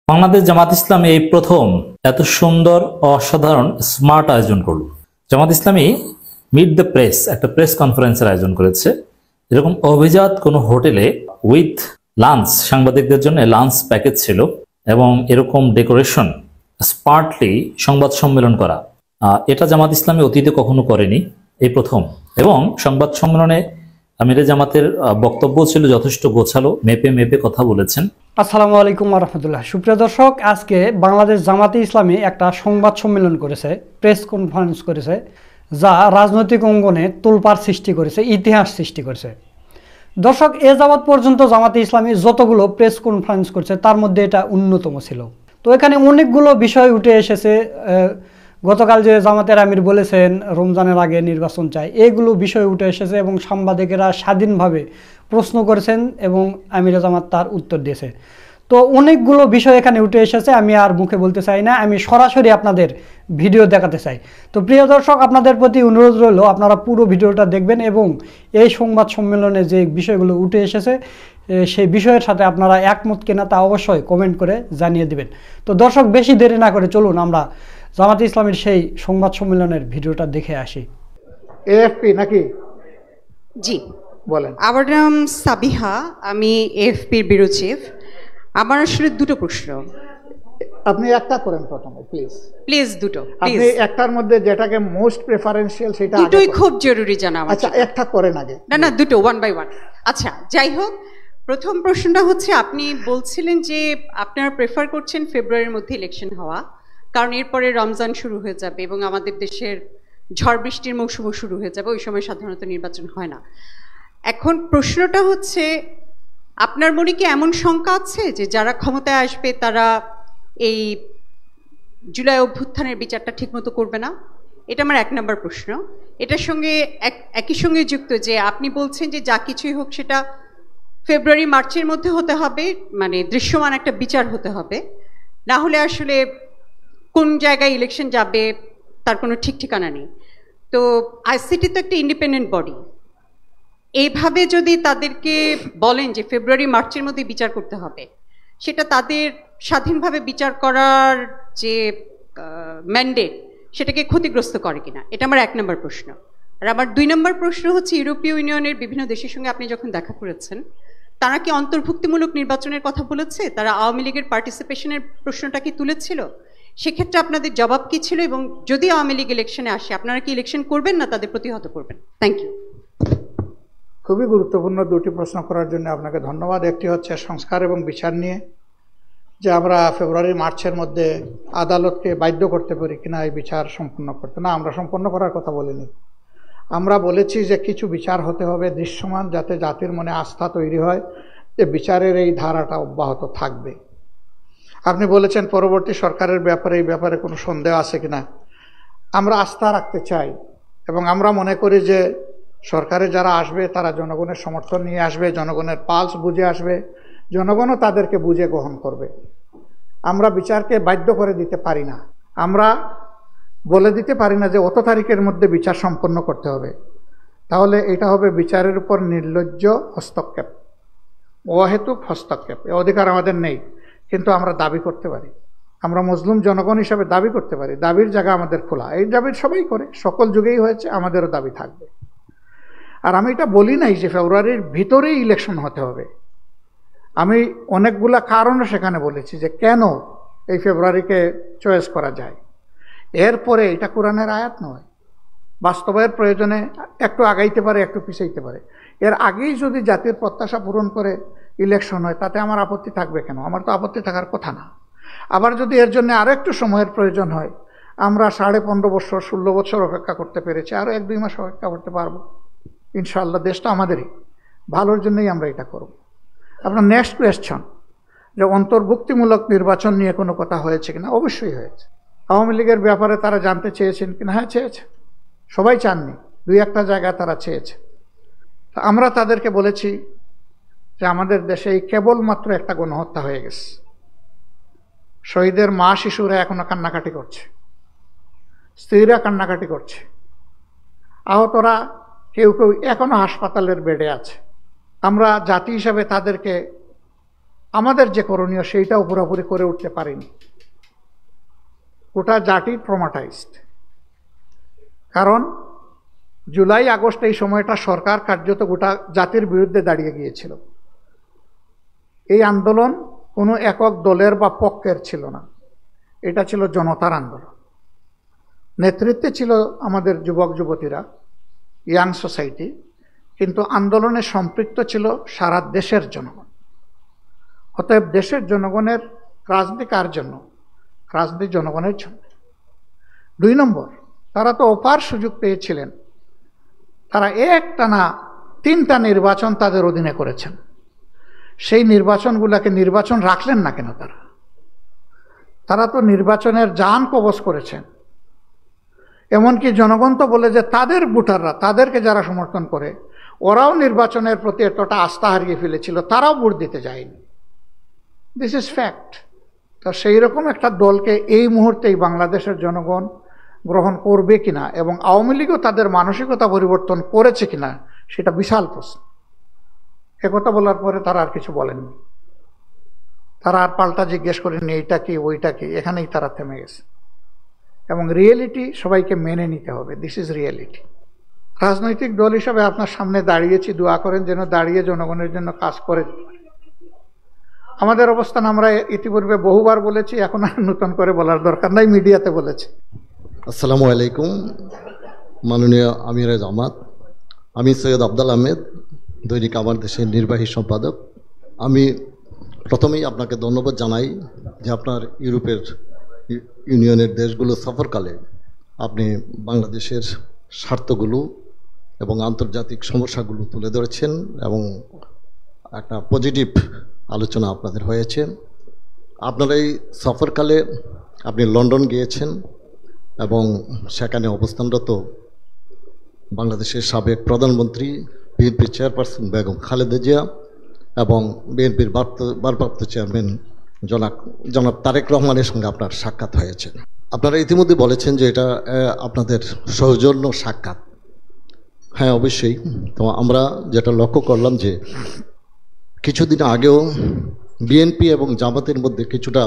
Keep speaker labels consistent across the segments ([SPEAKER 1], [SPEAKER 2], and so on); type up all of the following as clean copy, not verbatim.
[SPEAKER 1] বাংলাদেশ জামাত ইসলামী এই প্রথম এত সুন্দর অসাধারণ স্মার্ট আয়োজন করলো। Jamaat Islami meet the press একটা প্রেস কনফারেন্সের আয়োজন করেছে। এরকম অভিজাত কোনো হোটেলে উইথ লাঞ্চ, সাংবাদিকদের জন্য লাঞ্চ প্যাকেজ ছিল এবং এরকম ডেকোরেশন স্মার্টলি সংবাদ সম্মেলন করা, এটা জামাত ইসলামী অতীতে কখনো করেনি, এই প্রথম। এবং সংবাদ সম্মেলনে আমিরে জামাতের বক্তব্য ছিল যথেষ্ট গোছালো, মেপে মেপে কথা বলেছেন।
[SPEAKER 2] আসসালামু আলাইকুম রহমতুল্লাহ। সুপ্রিয় দর্শক, আজকে বাংলাদেশ জামাতে ইসলামী একটা সংবাদ সম্মেলন করেছে, প্রেস কনফারেন্স করেছে, যা রাজনৈতিক অঙ্গনে তোলপাড় সৃষ্টি করেছে, ইতিহাস সৃষ্টি করেছে। দর্শক, এ যাবৎ পর্যন্ত জামাতে ইসলামী যতগুলো প্রেস কনফারেন্স করেছে তার মধ্যে এটা অন্যতম ছিল। তো এখানে অনেকগুলো বিষয় উঠে এসেছে। গতকাল যে জামাতের আমির বলেছেন রমজানের আগে নির্বাচন চাই, এগুলো বিষয় উঠে এসেছে এবং সাংবাদিকেরা স্বাধীনভাবে প্রশ্ন করেছেন এবং আমিরে জামাত তার উত্তর দিয়েছে। তো অনেকগুলো বিষয় এখানে উঠে এসেছে, আমি আর মুখে বলতে চাই না, আমি সরাসরি আপনাদের ভিডিও দেখাতে চাই। তো প্রিয় দর্শক, আপনাদের প্রতি অনুরোধ রইল আপনারা পুরো ভিডিওটা দেখবেন এবং এই সংবাদ সম্মেলনে যে বিষয়গুলো উঠে এসেছে সেই বিষয়ের সাথে আপনারা একমত কিনা তা অবশ্যই কমেন্ট করে জানিয়ে দিবেন। তো দর্শক, বেশি দেরি না করে চলুন আমরা জামাতে ইসলামীর সেই সংবাদ সম্মেলনের ভিডিওটা দেখে আসি।
[SPEAKER 3] এএফপি নাকি?
[SPEAKER 4] জি
[SPEAKER 3] বলেন।
[SPEAKER 4] আমার নাম সাবিহা, আমি এএফপির ব্যুরো চিফ। আমার আসলে দুটো প্রশ্ন।
[SPEAKER 3] আপনি একটা করেন প্রথমে
[SPEAKER 4] প্লিজ দুটো।
[SPEAKER 3] আপনি একটার মধ্যে যেটাকে মোস্ট প্রেফারেন্সিয়াল সেটা
[SPEAKER 4] দুটোই খুব জরুরি জানা আমার।
[SPEAKER 3] আচ্ছা, একটা করেন আগে।
[SPEAKER 4] না দুটো, ওয়ান বাই ওয়ান। আচ্ছা, যাই হোক, প্রথম প্রশ্নটা হচ্ছে, আপনি বলছিলেন যে আপনারা প্রেফার করছেন ফেব্রুয়ারির মধ্যে ইলেকশন হওয়া, কারণ এরপরে রমজান শুরু হয়ে যাবে এবং আমাদের দেশের ঝড় বৃষ্টির মৌসুমও শুরু হয়ে যাবে, ওই সময় সাধারণত নির্বাচন হয় না। এখন প্রশ্নটা হচ্ছে, আপনার মনে কি এমন শঙ্কা আছে যে যারা ক্ষমতায় আসবে তারা এই জুলাই অভ্যুত্থানের বিচারটা ঠিকমতো করবে না? এটা আমার এক নম্বর প্রশ্ন। এটার সঙ্গে একই সঙ্গে যুক্ত যে আপনি বলছেন যে যা কিছুই হোক সেটা ফেব্রুয়ারি মার্চের মধ্যে হতে হবে, মানে দৃশ্যমান একটা বিচার হতে হবে, না হলে আসলে কোন জায়গায় ইলেকশন যাবে তার কোনো ঠিক ঠিকানা নেই। তো আইসিটি তো একটা ইন্ডিপেন্ডেন্ট বডি, এইভাবে যদি তাদেরকে বলেন যে ফেব্রুয়ারি মার্চের মধ্যে বিচার করতে হবে, সেটা তাদের স্বাধীনভাবে বিচার করার যে ম্যান্ডেট সেটাকে ক্ষতিগ্রস্ত করে কিনা, এটা আমার এক নম্বর প্রশ্ন। আর আমার দুই নম্বর প্রশ্ন হচ্ছে, ইউরোপীয় ইউনিয়নের বিভিন্ন দেশের সঙ্গে আপনি যখন দেখা করেছেন, তারা কি অন্তর্ভুক্তিমূলক নির্বাচনের কথা বলেছে? তারা আওয়ামী লীগের পার্টিসিপেশনের প্রশ্নটা কি তুলেছিল? সেক্ষেত্রে আপনাদের জবাব কি ছিল? এবং যদি আওয়ামী লীগ ইলেকশনে আসে, আপনারা কি ইলেকশন করবেন না তাদের প্রতিহত করবেন? Thank you.
[SPEAKER 3] খুবই গুরুত্বপূর্ণ দুটি প্রশ্ন করার জন্য আপনাকে ধন্যবাদ। একটি হচ্ছে সংস্কার এবং বিচার নিয়ে, যে আমরা ফেব্রুয়ারি মার্চের মধ্যে আদালতকে বাধ্য করতে পারি কিনা এই বিচার সম্পন্ন করতে। না, আমরা সম্পন্ন করার কথা বলিনি। আমরা বলেছি যে কিছু বিচার হতে হবে দৃশ্যমান, যাতে জাতির মনে আস্থা তৈরি হয় যে বিচারের এই ধারাটা অব্যাহত থাকবে। আপনি বলেছেন পরবর্তী সরকারের ব্যাপারে, এই ব্যাপারে কোনো সন্দেহ আছে কিনা। আমরা আস্থা রাখতে চাই এবং আমরা মনে করি যে সরকারে যারা আসবে তারা জনগণের সমর্থন নিয়ে আসবে, জনগণের পালস বুঝে আসবে, জনগণও তাদেরকে বুঝে গ্রহণ করবে। আমরা বিচারকে বাধ্য করে দিতে পারি না, আমরা বলে দিতে পারি না যে অত তারিখের মধ্যে বিচার সম্পন্ন করতে হবে, তাহলে এটা হবে বিচারের উপর নির্লজ্জ হস্তক্ষেপ, অহেতুক হস্তক্ষেপ। এ অধিকার আমাদের নেই, কিন্তু আমরা দাবি করতে পারি, আমরা মজলুম জনগণ হিসাবে দাবি করতে পারি। দাবির জায়গা আমাদের খোলা, এই দাবি সবাই করে, সকল যুগেই হয়েছে, আমাদেরও দাবি থাকবে। আর আমি এটা বলি নাই যে ফেব্রুয়ারির ভিতরেই ইলেকশন হতে হবে। আমি অনেকগুলা কারণও সেখানে বলেছি যে কেন এই ফেব্রুয়ারিকে চয়েস করা যায়। এরপরে এটা কোরআনের আয়াত নয়, বাস্তবের প্রয়োজনে একটু আগাইতে পারে, একটু পিছাইতে পারে। এর আগেই যদি জাতির প্রত্যাশা পূরণ করে ইলেকশন হয়, তাতে আমার আপত্তি থাকবে কেন? আমার তো আপত্তি থাকার কথা না। আবার যদি এর জন্য আরও একটু সময়ের প্রয়োজন হয়, আমরা 15.5 বছর 16 বছর অপেক্ষা করতে পেরেছি, আরও 1-2 মাস অপেক্ষা করতে পারবো ইনশাআল্লাহ। দেশটা আমাদেরই, ভালোর জন্যই আমরা এটা করব। আপনার নেক্সট কোয়েশ্চন, যে অন্তর্ভুক্তিমূলক নির্বাচন নিয়ে কোনো কথা হয়েছে কিনা? অবশ্যই হয়েছে। আওয়ামী লীগের ব্যাপারে তারা জানতে চেয়েছেন কিনা? হ্যাঁ, চেয়েছে। সবাই চাননি, 2-1টা জায়গায় তারা চেয়েছে। তা আমরা তাদেরকে বলেছি যে আমাদের দেশে এই কেবলমাত্র একটা গণহত্যা হয়ে গেছে, শহীদের মা শিশুরা এখনো কান্নাকাটি করছে, স্ত্রীরা কান্নাকাটি করছে, আহতরা কেউ কেউ এখনো হাসপাতালের বেডে আছে। আমরা জাতি হিসাবে তাদেরকে আমাদের যে করণীয় সেইটাও পুরোপুরি করে উঠতে পারিনি। গোটা জাতি ট্রমাটাইজড। কারণ জুলাই আগস্ট এই সময়টা সরকার কার্যত গোটা জাতির বিরুদ্ধে দাঁড়িয়ে গিয়েছিল। এই আন্দোলন কোনো একক দলের বা পক্ষের ছিল না, এটা ছিল জনতার আন্দোলন। নেতৃত্বে ছিল আমাদের যুবক যুবতীরা, ইয়াং সোসাইটি, কিন্তু আন্দোলনে সম্পৃক্ত ছিল সারা দেশের জনগণ। অতএব দেশের জনগণের রাজনীতি কার জন্য? রাজনীতি জনগণের জন্য। 2 নম্বর, তারা তো অপার সুযোগ পেয়েছিলেন। তারা একটানা 3টা নির্বাচন তাদের অধীনে করেছেন। সেই নির্বাচনগুলোকে নির্বাচন রাখলেন না কেন? তারা তো নির্বাচনের জান কবজ করেছেন। এমনকি জনগণ তো বলে যে তাদের ভোটাররা, তাদেরকে যারা সমর্থন করে, ওরাও নির্বাচনের প্রতি এতটা আস্থা হারিয়ে ফেলেছিল, তারাও ভোট দিতে যায়নি। This is fact. তো সেই রকম একটা দলকে এই মুহূর্তেই বাংলাদেশের জনগণ গ্রহণ করবে কিনা এবং আওয়ামী লীগও তাদের মানসিকতা পরিবর্তন করেছে কিনা সেটা বিশাল প্রশ্ন। একথা বলার পরে তারা আর কিছু বলেননি। তারা আর পাল্টা জিজ্ঞেস করেনি এইটা কি ওইটা কি, এখানেই তারা থেমে গেছে। এবং রিয়েলিটি সবাইকে মেনে নিতে হবে। This is reality. রাজনৈতিক দল হিসাবে আপনার সামনে দাঁড়িয়েছি, দোয়া করেন যেন দাঁড়িয়ে জনগণের জন্য কাজ করে। আমাদের অবস্থান আমরা ইতিপূর্বে বহুবার বলেছি, এখন আর নতুন করে বলার দরকার নাই, মিডিয়াতে বলেছি।
[SPEAKER 5] আসসালামু আলাইকুম মাননীয় আমিরে জামাত। আমি সৈয়দ আবদাল আহমেদ, দৈনিক আমার দেশের নির্বাহী সম্পাদক। আমি প্রথমেই আপনাকে ধন্যবাদ জানাই যে আপনার ইউরোপের ইউনিয়নের দেশগুলো সফরকালে আপনি বাংলাদেশের স্বার্থগুলো এবং আন্তর্জাতিক সমস্যাগুলো তুলে ধরেছেন এবং একটা পজিটিভ আলোচনা আপনাদের হয়েছে। আপনার এই সফরকালে আপনি লন্ডন গিয়েছেন এবং সেখানে অবস্থানরত বাংলাদেশের সাবেক প্রধানমন্ত্রী বিএনপি চেয়ারপারসন বেগম খালেদা জিয়া এবং বিএনপির ভারপ্রাপ্ত চেয়ারম্যান জনাব তারেক রহমানের সঙ্গে আপনার সাক্ষাৎ হয়েছে। আপনারা ইতিমধ্যে বলেছেন যে এটা আপনাদের সৌজন্য সাক্ষাৎ। হ্যাঁ, অবশ্যই। তো আমরা যেটা লক্ষ্য করলাম যে কিছুদিন আগেও বিএনপি এবং জামাতের মধ্যে কিছুটা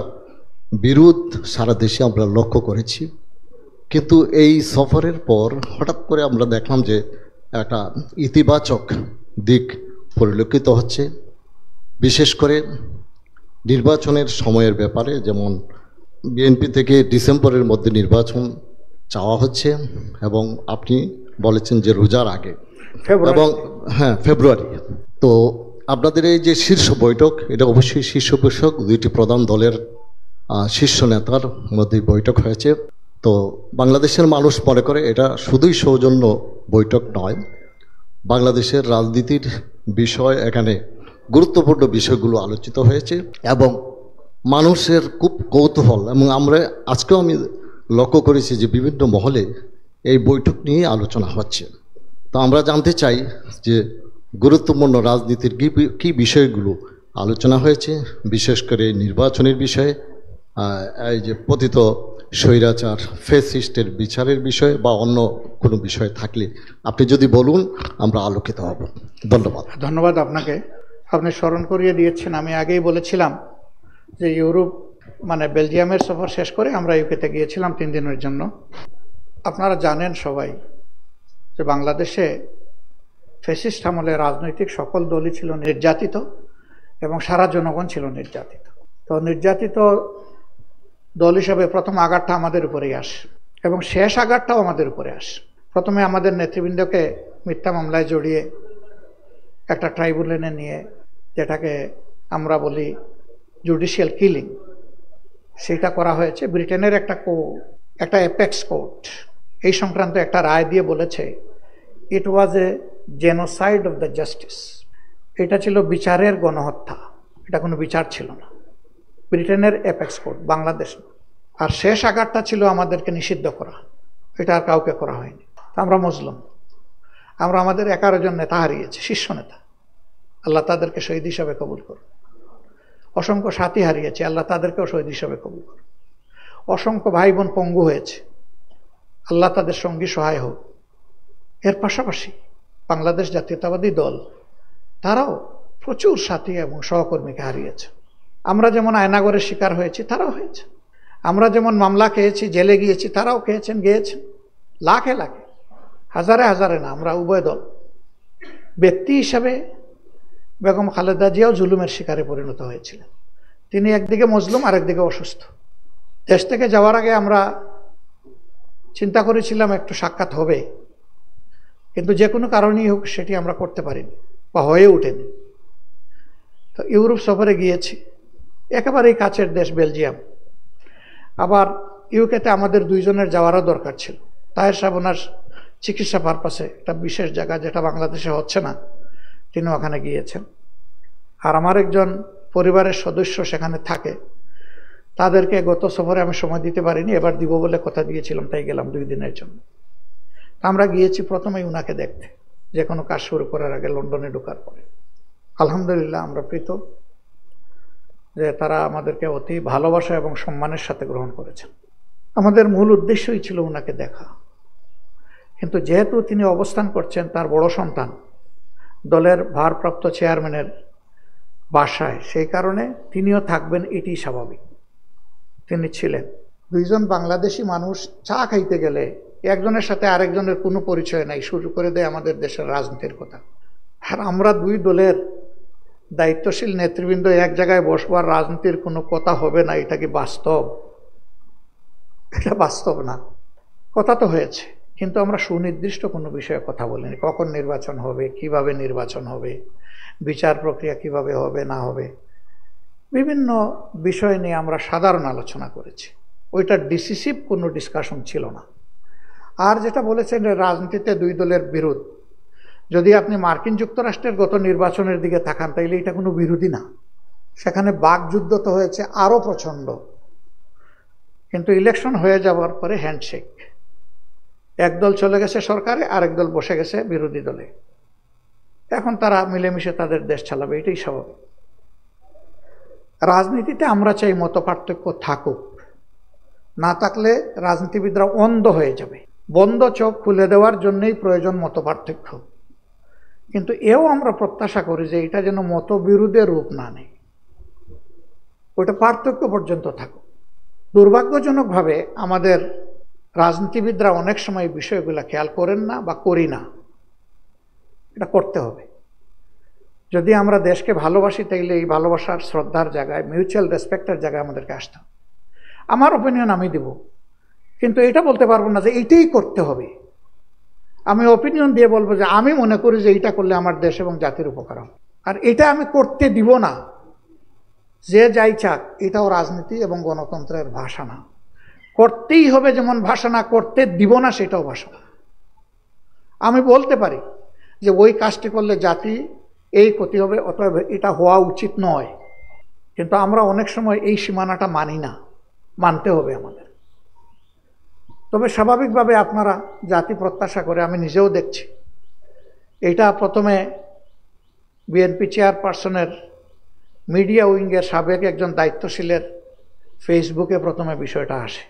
[SPEAKER 5] বিরোধ সারা দেশে আমরা লক্ষ্য করেছি, কিন্তু এই সফরের পর হঠাৎ করে আমরা দেখলাম যে একটা ইতিবাচক দিক পরিলক্ষিত হচ্ছে, বিশেষ করে নির্বাচনের সময়ের ব্যাপারে। যেমন বিএনপি থেকে ডিসেম্বরের মধ্যে নির্বাচন চাওয়া হচ্ছে এবং আপনি বলেছেন যে রোজার আগে এবং হ্যাঁ ফেব্রুয়ারি। তো আপনাদের এই যে শীর্ষ বৈঠক, এটা অবশ্যই শীর্ষ বৈঠক, 2টি প্রধান দলের শীর্ষ নেতার মধ্যে বৈঠক হয়েছে। তো বাংলাদেশের মানুষ মনে করে এটা শুধুই সৌজন্য বৈঠক নয়, বাংলাদেশের রাজনীতির বিষয়, এখানে গুরুত্বপূর্ণ বিষয়গুলো আলোচিত হয়েছে এবং মানুষের খুব কৌতূহল। এবং আমরা আজকেও আমি লক্ষ্য করেছি যে বিভিন্ন মহলে এই বৈঠক নিয়ে আলোচনা হচ্ছে। তো আমরা জানতে চাই যে গুরুত্বপূর্ণ রাজনীতির কী বিষয়গুলো আলোচনা হয়েছে, বিশেষ করে নির্বাচনের বিষয়ে, এই যে পতিত স্বৈরাচার ফ্যাসিস্টের বিচারের বিষয়ে বা অন্য কোনো বিষয় থাকলে আপনি যদি বলুন, আমরা আলোকিত হব। ধন্যবাদ।
[SPEAKER 3] ধন্যবাদ আপনাকে, আপনি স্মরণ করিয়ে দিয়েছেন। আমি আগেই বলেছিলাম যে ইউরোপ মানে বেলজিয়ামের সফর শেষ করে আমরা ইউকেতে গিয়েছিলাম 3 দিনের জন্য। আপনারা জানেন সবাই যে বাংলাদেশে ফ্যাসিস্ট আমলে রাজনৈতিক সকল দলই ছিল নির্যাতিত এবং সারা জনগণ ছিল নির্যাতিত। তো নির্যাতিত দল হিসাবে প্রথম আঘাতটা আমাদের উপরেই আসে এবং শেষ আঘাতটাও আমাদের উপরে আসে। প্রথমে আমাদের নেতৃবৃন্দকে মিথ্যা মামলায় জড়িয়ে একটা ট্রাইব্যুনালে নিয়ে, যেটাকে আমরা বলি জুডিশিয়াল কিলিং, সেটা করা হয়েছে। ব্রিটেনের একটা অ্যাপেক্স কোর্ট এই সংক্রান্ত একটা রায় দিয়ে বলেছে it was a genocide of the justice. এটা ছিল বিচারের গণহত্যা, এটা কোনো বিচার ছিল না। ব্রিটেনের অ্যাপেক্স কোর্ট, বাংলাদেশ। আর শেষ আঘাতটা ছিল আমাদেরকে নিষিদ্ধ করা, এটা আর কাউকে করা হয়নি। আমরা মুসলিম, আমরা আমাদের 11 জন নেতা হারিয়েছি, শীর্ষ নেতা, আল্লাহ তাদেরকে শহীদ হিসাবে কবুল করুন। অসংখ্য সাথী হারিয়েছে, আল্লাহ তাদেরকেও শহীদ হিসাবে কবুল করুন। অসংখ্য ভাই বোন পঙ্গু হয়েছে, আল্লাহ তাদের সঙ্গী সহায় হোক। এর পাশাপাশি বাংলাদেশ জাতীয়তাবাদী দল, তারাও প্রচুর সাথী এবং সহকর্মীকে হারিয়েছে। আমরা যেমন আয়নাগরের শিকার হয়েছি, তারাও হয়েছে। আমরা যেমন মামলা খেয়েছি, জেলে গিয়েছি, তারাও খেয়েছেন, গিয়েছেন, লাখে লাখে, হাজারে হাজারে না। আমরা উভয় দল। ব্যক্তি হিসাবে বেগম খালেদা জিয়াও জুলুমের শিকারে পরিণত হয়েছিলেন। তিনি একদিকে মজলুম, আরেকদিকে অসুস্থ। দেশ থেকে যাওয়ার আগে আমরা চিন্তা করেছিলাম একটু সাক্ষাৎ হবে, কিন্তু যে কোনো কারণেই হোক সেটি আমরা করতে পারিনি বা হয়ে ওঠেনি। তো ইউরোপ সফরে গিয়েছি, একেবারেই কাছের দেশ বেলজিয়াম। আবার ইউকেতে আমাদের দুইজনের যাওয়ারও দরকার ছিল। তাহের সাহেব ওনার চিকিৎসা পারপাসে একটা বিশেষ জায়গা যেটা বাংলাদেশে হচ্ছে না, তিনি ওখানে গিয়েছেন। আর আমার একজন পরিবারের সদস্য সেখানে থাকে, তাদেরকে গত সফরে আমি সময় দিতে পারিনি, এবার দিব বলে কথা দিয়েছিলাম, তাই গেলাম 2 দিনের জন্য। আমরা গিয়েছি প্রথমেই উনাকে দেখতে, যে কোনো কাজ শুরু করার আগে লন্ডনে ঢোকার পরে। আলহামদুলিল্লাহ আমরা প্রীত যে তারা আমাদেরকে অতি ভালোবাসা এবং সম্মানের সাথে গ্রহণ করেছেন। আমাদের মূল উদ্দেশ্যই ছিল উনাকে দেখা, কিন্তু যেহেতু তিনি অবস্থান করছেন তার বড় সন্তান দলের ভারপ্রাপ্ত চেয়ারম্যানের বাসায়, সেই কারণে তিনিও থাকবেন, এটি স্বাভাবিক। তিনি ছিলেন। দুইজন বাংলাদেশি মানুষ চা খাইতে গেলে একজনের সাথে আরেকজনের কোনো পরিচয় নাই, শুরু করে দেয় আমাদের দেশের রাজনীতির কথা। আর আমরা দুই দলের দায়িত্বশীল নেতৃবৃন্দ এক জায়গায় বসবার, রাজনীতির কোনো কথা হবে না, এটা কি বাস্তব? এটা বাস্তব না। কথা তো হয়েছে, কিন্তু আমরা সুনির্দিষ্ট কোনো বিষয়ে কথা বলিনি। কখন নির্বাচন হবে, কিভাবে নির্বাচন হবে, বিচার প্রক্রিয়া কিভাবে হবে না হবে, বিভিন্ন বিষয় নিয়ে আমরা সাধারণ আলোচনা করেছি। ওইটা ডিসিসিভ কোনো ডিসকাশন ছিল না। আর যেটা বলেছেন রাজনীতিতে দুই দলের বিরোধ, যদি আপনি মার্কিন যুক্তরাষ্ট্রের গত নির্বাচনের দিকে তাকান তাইলে এটা কোনো বিরোধী না। সেখানে বাকযুদ্ধ তো হয়েছে আরও প্রচণ্ড, কিন্তু ইলেকশন হয়ে যাওয়ার পরে হ্যান্ডশেক। একদল চলে গেছে সরকারে, আরেক দল বসে গেছে বিরোধী দলে। এখন তারা মিলেমিশে তাদের দেশ চালাবে, এটাই স্বাভাবিক। রাজনীতিতে আমরা চাই মত পার্থক্য থাকুক, না থাকলে রাজনীতিবিদরা অন্ধ হয়ে যাবে। বন্ধ চোখ খুলে দেওয়ার জন্যই প্রয়োজন মত পার্থক্য, কিন্তু এও আমরা প্রত্যাশা করি যে এটা যেন মতবিরোধের রূপ না নেয়, ওটা পার্থক্য পর্যন্ত থাকুক। দুর্ভাগ্যজনকভাবে আমাদের রাজনীতিবিদরা অনেক সময় বিষয়গুলো খেয়াল করেন না বা করি না। এটা করতে হবে। যদি আমরা দেশকে ভালোবাসি তাইলে এই ভালোবাসার, শ্রদ্ধার জায়গায়, মিউচুয়াল রেসপেক্টের জায়গায় আমাদেরকে আসতে হবে। আমার ওপিনিয়ন আমি দেব, কিন্তু এটা বলতে পারবো না যে এইটাই করতে হবে। আমি ওপিনিয়ন দিয়ে বলবো যে আমি মনে করি যে এইটা করলে আমার দেশ এবং জাতির উপকার হবে, আর এটা আমি করতে দিব না। যে যাই চাক, এটাও রাজনীতি এবং গণতন্ত্রের ভাষা না। করতেই হবে যেমন ভাষা না, করতে দিব না সেটাও ভাষা না। আমি বলতে পারি যে ওই কাজটি করলে জাতি এই ক্ষতি হবে, অতএব এটা হওয়া উচিত নয়, কিন্তু আমরা অনেক সময় এই সীমানাটা মানি না। মানতে হবে আমাদের। তবে স্বাভাবিকভাবে আপনারা জাতি প্রত্যাশা করে, আমি নিজেও দেখছি, এটা প্রথমে বিএনপি চেয়ারপারসনের মিডিয়া উইংয়ের সাবেক একজন দায়িত্বশীলের ফেসবুকে প্রথমে বিষয়টা আসে।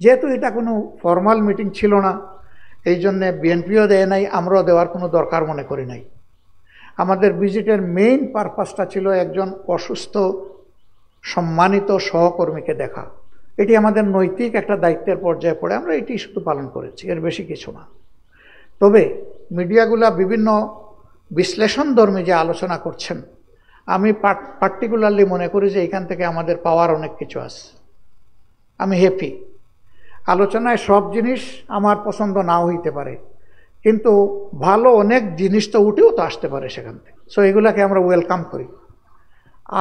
[SPEAKER 3] যেহেতু এটা কোনো ফর্মাল মিটিং ছিল না, এই জন্যে বিএনপিও দেয় নাই, আমরাও দেওয়ার কোনো দরকার মনে করি নাই। আমাদের ভিজিটের মেইন পারপাসটা ছিল একজন অসুস্থ সম্মানিত সহকর্মীকে দেখা। এটি আমাদের নৈতিক একটা দায়িত্বের পর্যায়ে পড়ে, আমরা এটি শুধু পালন করেছি, এর বেশি কিছু না। তবে মিডিয়াগুলা বিভিন্ন বিশ্লেষণধর্মী যে আলোচনা করছেন, আমি পার্টিকুলারলি মনে করি যে এখান থেকে আমাদের পাওয়ার অনেক কিছু আছে। আমি হ্যাপি। আলোচনায় সব জিনিস আমার পছন্দ নাও হইতে পারে, কিন্তু ভালো অনেক জিনিস তো উঠেও তো আসতে পারে সেখান থেকে। সো এগুলাকে আমরা ওয়েলকাম করি।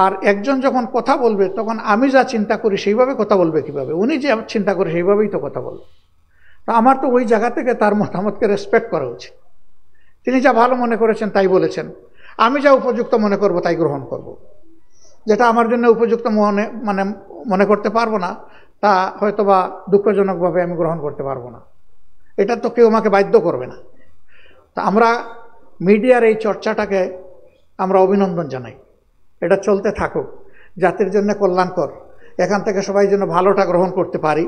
[SPEAKER 3] আর একজন যখন কথা বলবে তখন আমি যা চিন্তা করি সেইভাবে কথা বলবে কিভাবে? উনি যে চিন্তা করে সেইভাবেই তো কথা বলবে। তো আমার তো ওই জায়গা থেকে তার মতামতকে রেসপেক্ট করা উচিত। তিনি যা ভালো মনে করেছেন তাই বলেছেন, আমি যা উপযুক্ত মনে করব তাই গ্রহণ করব। যেটা আমার জন্য উপযুক্ত মনে করতে পারবো না, তা হয়তোবা দুঃখজনকভাবে আমি গ্রহণ করতে পারবো না। এটা তো কেউ আমাকে বাধ্য করবে না। তা আমরা মিডিয়ার এই চর্চাটাকে আমরা অভিনন্দন জানাই। এটা চলতে থাকুক, জাতির জন্য কল্যাণকর। এখান থেকে সবাই যেন ভালোটা গ্রহণ করতে পারি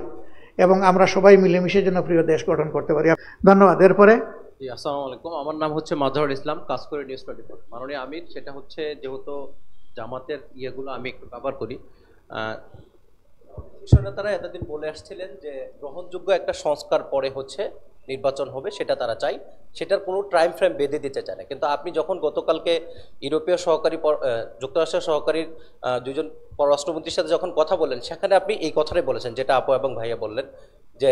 [SPEAKER 3] এবং আমরা সবাই মিলেমিশে যেন প্রিয় দেশ গঠন করতে পারি। ধন্যবাদ। এরপরে
[SPEAKER 6] আসসালামু আলাইকুম, আমার নাম হচ্ছে মাজহারুল ইসলাম, কাজ করে নিউজ 24। মাননীয় আমির, সেটা হচ্ছে যেহেতু জামাতের ইয়েগুলো আমি একটু কভার করি। শীর্ষ নেতারা এতদিন বলে আসছিলেন যে গ্রহণযোগ্য একটা সংস্কার পরে হচ্ছে নির্বাচন হবে, সেটা তারা চাই, সেটার কোনো টাইম ফ্রেম বেঁধে দিতে চায় না। কিন্তু আপনি যখন গতকালকে ইউরোপীয় সহকারী যুক্তরাষ্ট্রের সহকারী দুজন পররাষ্ট্রমন্ত্রীর সাথে যখন কথা বললেন, সেখানে আপনি এই কথাটাই বলেছেন যেটা আপু এবং ভাইয়া বললেন যে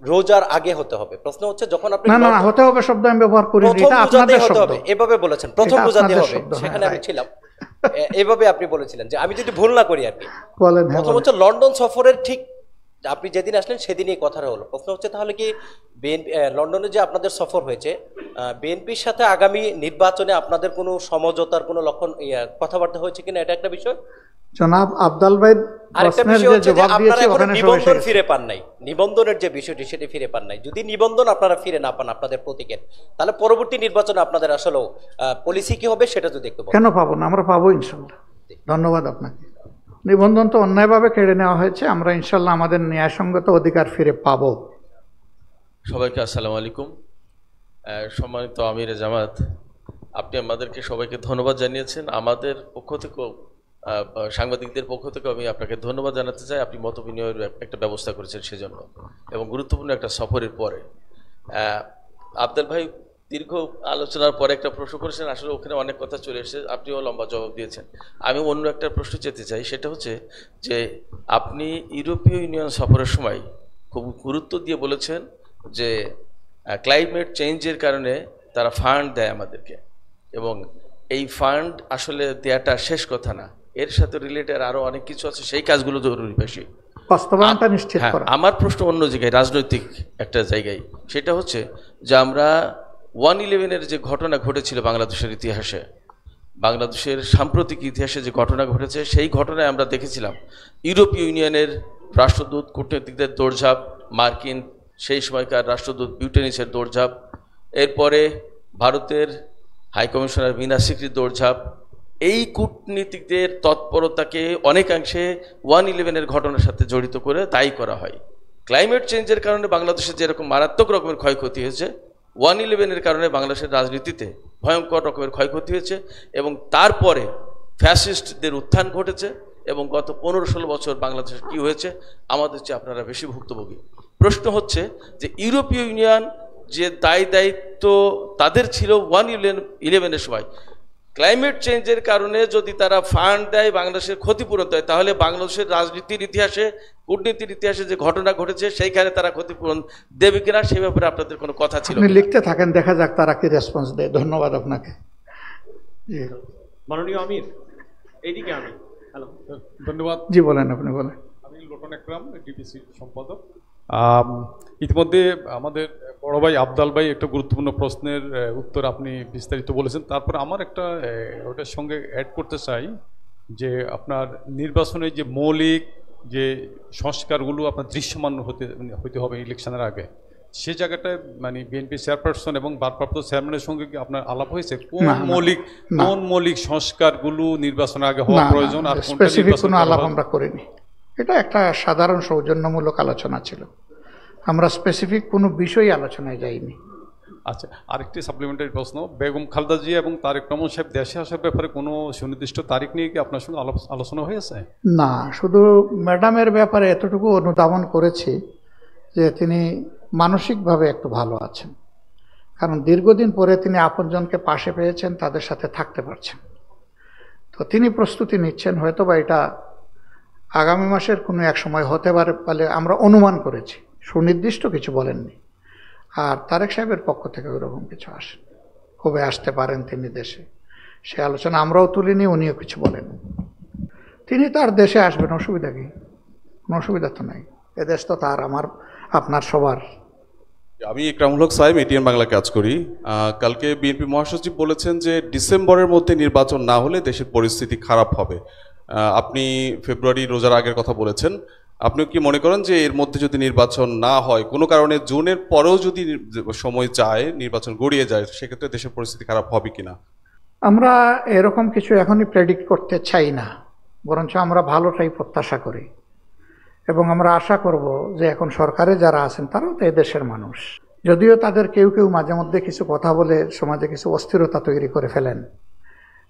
[SPEAKER 6] রোজার আগে হতে হবে। প্রশ্ন হচ্ছে যখন আপনি
[SPEAKER 3] না না হতে হবে শব্দ আমি ব্যবহার করিনি, এটা আপনাদের শব্দ।
[SPEAKER 6] এভাবে বলেছেন প্রথম রোজাতে হবে, সেখানে আমি ছিলাম, এভাবে আপনি বলেছিলেন যে আমি যদি ভুল না করি আর কি।
[SPEAKER 3] বলেন।
[SPEAKER 6] প্রথম হচ্ছে লন্ডন সফরের ঠিক আপনি যেদিন আসলেন সেদিনই এই কথাটা হলো। প্রশ্ন হচ্ছে তাহলে কি বিএনপি লন্ডনে যে আপনাদের সফর হয়েছে, বিএনপির সাথে আগামী নির্বাচনে আপনাদের কোনো সমঝোতার কোনো লক্ষণ কথাবার্তা হয়েছে কিনা, এটা একটা বিষয়।
[SPEAKER 3] জনাব আব্দাল ভাই প্রশ্নের যে জবাব দিয়েছে ওখানে
[SPEAKER 6] নিবন্ধন ফিরে পান নাই, নিবন্ধনের যে বিষয়টি সেটি ফিরে পান নাই। যদি নিবন্ধন আপনারা ফিরে না পান আপনাদের প্রতীকের, তাহলে পরবর্তী নির্বাচনে আপনাদের আসলে পলিসি কি হবে সেটা যদি একটু বলেন।
[SPEAKER 3] কেন পাবো না, আমরা পাবো ইনশাল্লাহ। ধন্যবাদ আপনাকে। নিবন্ধন তো অন্যায়ভাবে কেড়ে নেওয়া হয়েছে, আমরা ইনশাল্লাহ আমাদের ন্যায়সঙ্গত অধিকার ফিরে পাবো।
[SPEAKER 7] সবাইকে আসসালামু আলাইকুম। সম্মানিত আমিরে জামাত, আপনি আমাদেরকে সবাইকে ধন্যবাদ জানিয়েছেন। আমাদের পক্ষ থেকেও সাংবাদিকদের পক্ষ থেকে আমি আপনাকে ধন্যবাদ জানাতে চাই। আপনি মত বিনিময়ের একটা ব্যবস্থা করেছেন সেজন্য, এবং গুরুত্বপূর্ণ একটা সফরের পরে। আব্দুল ভাই দীর্ঘ আলোচনার পরে একটা প্রশ্ন করেছেন, আসলে ওখানে অনেক কথা চলে এসেছে, আপনিও লম্বা জবাব দিয়েছেন। আমি অন্য একটা প্রশ্ন যেতে চাই, সেটা হচ্ছে যে আপনি ইউরোপীয় ইউনিয়ন সফরের সময় খুব গুরুত্ব দিয়ে বলেছেন যে ক্লাইমেট চেঞ্জের কারণে তারা ফান্ড দেয় আমাদেরকে, এবং এই ফান্ড আসলে দেয়াটা শেষ কথা না, এর সাথে রিলেটেড আরও অনেক কিছু আছে, সেই কাজগুলো জরুরি বেশি,
[SPEAKER 3] বাস্তবায়নটা নিশ্চিত করা।
[SPEAKER 7] আমার প্রশ্ন অন্য জায়গায়, রাজনৈতিক একটা জায়গায়। সেটা হচ্ছে যে আমরা 1/11-এর যে ঘটনা ঘটেছিল বাংলাদেশের ইতিহাসে, বাংলাদেশের সাম্প্রতিক ইতিহাসে যে ঘটনা ঘটেছে, সেই ঘটনায় আমরা দেখেছিলাম ইউরোপীয় ইউনিয়নের রাষ্ট্রদূত কূটনীতিকদের দৌড়ঝাঁপ, মার্কিন সেই সময়কার রাষ্ট্রদূত বিউটেনিসের দৌড়ঝাঁপ, এরপরে ভারতের হাইকমিশনার মিনা সিকরির দৌড়ঝাঁপ। এই কূটনীতিকদের তৎপরতাকে অনেকাংশে 1/11-এর ঘটনার সাথে জড়িত করে দায়ী করা হয়। ক্লাইমেট চেঞ্জের কারণে বাংলাদেশে যেরকম মারাত্মক রকমের ক্ষয়ক্ষতি হয়েছে, 1/11-এর কারণে বাংলাদেশের রাজনীতিতে ভয়ঙ্কর রকমের ক্ষয়ক্ষতি হয়েছে, এবং তারপরে ফ্যাসিস্টদের উত্থান ঘটেছে, এবং গত 15-16 বছর বাংলাদেশের কি হয়েছে আমাদের চেয়ে আপনারা বেশি ভুক্তভোগী। প্রশ্ন হচ্ছে যে ইউরোপীয় ইউনিয়ন যে দায়িত্ব তাদের ছিল 1/11-এর সময়, ক্লাইমেট চেঞ্জের কারণে যদি তারা ফান্ড দেয়, বাংলাদেশের ক্ষতিপূরণ দেয়, তাহলে বাংলাদেশের রাজনীতির ইতিহাসে, কূটনীতির ইতিহাসে যে ঘটনা ঘটেছে সেইখানে তারা ক্ষতিপূরণ দেবে কিনা, সেই ব্যাপারে আপনাদের কোনো কথা ছিল?
[SPEAKER 3] আপনি লিখতে থাকেন, দেখা যাক তারা কি রেসপন্স দেয়। ধন্যবাদ আপনাকে। জি
[SPEAKER 8] মাননীয় আমির, এইদিকে আমি। হ্যালো, ধন্যবাদ।
[SPEAKER 3] জি বলেন, আপনি বলেন।
[SPEAKER 8] আমি লোটন একরাম, ডিপিসি সম্পাদক। ইতিমধ্যে আমাদের বড় ভাই আব্দাল ভাই একটা গুরুত্বপূর্ণ প্রশ্নের উত্তর আপনি বিস্তারিত বলেছেন। তারপর আমার একটা ওটার সঙ্গে অ্যাড করতে চাই যে আপনার নির্বাচনে যে মৌলিক যে সংস্কারগুলো আপনার দৃশ্যমান হতে হবে ইলেকশনের আগে, সে জায়গাটায় মানে বিএনপি চেয়ারপারসন এবং ভারপ্রাপ্ত চেয়ারম্যানের সঙ্গে কি আপনার আলাপ হয়েছে? কোন মৌলিক সংস্কারগুলো নির্বাচনের আগে হওয়া প্রয়োজন, আর
[SPEAKER 3] স্পেসিফিক কোনো আলাপ আমরা করিনি। এটা একটা সাধারণ সৌজন্যমূলক আলোচনা ছিল, আমরা স্পেসিফিক কোনো বিষয় আলোচনায় যাইনি।
[SPEAKER 8] আচ্ছা, আরেকটি সাপ্লিমেন্টারি প্রশ্ন, বেগম খালেদা জিয়া এবং তারেক রহমান সাহেব দেশে আসার ব্যাপারে কোনো সুনির্দিষ্ট তারিখ নিয়ে কি আপনার সঙ্গে আলোচনা হয়েছে?
[SPEAKER 3] না, শুধু ম্যাডামের ব্যাপারে এতটুকু অনুধাবন করেছি যে তিনি মানসিকভাবে একটু ভালো আছেন, কারণ দীর্ঘদিন পরে তিনি আপনজনকে পাশে পেয়েছেন, তাদের সাথে থাকতে পারছেন, তো তিনি প্রস্তুতি নিচ্ছেন। হয়তো বা এটা আগামী মাসের কোনো এক সময় হতে পারে বলে আমরা অনুমান করেছি, সুনির্দিষ্ট কিছু বলেননি। আর তারেক সাহেবের পক্ষ থেকে ওরকম কিছু আসেন, কবে আসতে পারেন তিনি দেশে, সে আলোচনা আমরাও তুলিনি, উনিও কিছু বলেন। তিনি তার দেশে আসবেন, অসুবিধা কি? কোনো অসুবিধা তো নাই, এদেশ তো তার, আমার, আপনার, সবার।
[SPEAKER 9] আমি ইকরামুল হক সাহেব, এটিএন বাংলা কাজ করি। কালকে বিএনপি মহাসচিব বলেছেন যে ডিসেম্বরের মধ্যে নির্বাচন না হলে দেশের পরিস্থিতি খারাপ হবে। আপনি ফেব্রুয়ারি রোজার আগের কথা বলেছেন, আপনি কি মনে করেন যে এর মধ্যে যদি নির্বাচন না হয়, কোনো কারণে জুনের পরেও যদি সময় যায়, নির্বাচন গড়িয়ে যায়, সেক্ষেত্রে দেশের পরিস্থিতি খারাপ হবে কিনা?
[SPEAKER 3] আমরা এরকম কিছু এখনই প্রেডিক্ট করতে চাই না, বরঞ্চ আমরা ভালোটাই প্রত্যাশা করি, এবং আমরা আশা করব যে এখন সরকারে যারা আছেন তারাও তো এদেশের মানুষ, যদিও তাদের কেউ কেউ মাঝে মধ্যে কিছু কথা বলে সমাজে কিছু অস্থিরতা তৈরি করে ফেলেন,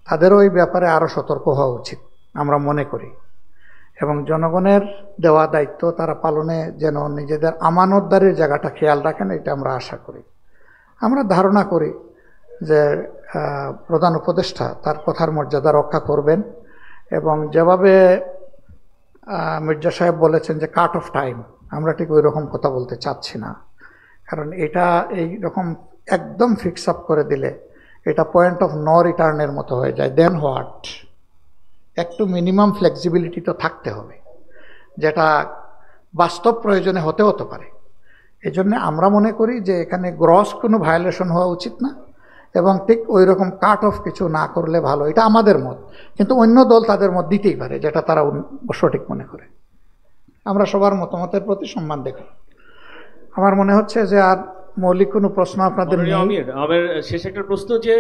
[SPEAKER 3] তাদেরও এই ব্যাপারে আরও সতর্ক হওয়া উচিত আমরা মনে করি, এবং জনগণের দেওয়া দায়িত্ব তারা পালনে যেন নিজেদের আমানতদারির জায়গাটা খেয়াল রাখেন, এটা আমরা আশা করি। আমরা ধারণা করি যে প্রধান উপদেষ্টা তার কথার মর্যাদা রক্ষা করবেন, এবং যেভাবে মির্জা সাহেব বলেছেন যে কাট অফ টাইম, আমরা ঠিক ওই রকম কথা বলতে চাচ্ছি না, কারণ এটা এই রকম একদম ফিক্স আপ করে দিলে এটা পয়েন্ট অফ নো রিটার্নের মতো হয়ে যায়। দেন হোয়াট, একটু মিনিমাম ফ্লেক্সিবিলিটি তো থাকতে হবে, যেটা বাস্তব প্রয়োজনে হতে পারে। এই জন্য আমরা মনে করি যে এখানে গ্রস কোনো ভায়োলেশন হওয়া উচিত না, এবং ঠিক ওই রকম কাট অফ কিছু না করলে ভালো, এটা আমাদের মত। কিন্তু অন্য দল তাদের মত দিতেই পারে, যেটা তারা সঠিক মনে করে। আমরা সবার মতামতের প্রতি সম্মান দেখি। আমার মনে হচ্ছে যে আর মৌলিক কোনো প্রশ্ন আপনাদের নেই।
[SPEAKER 10] আমার শেষ একটা প্রশ্ন, যে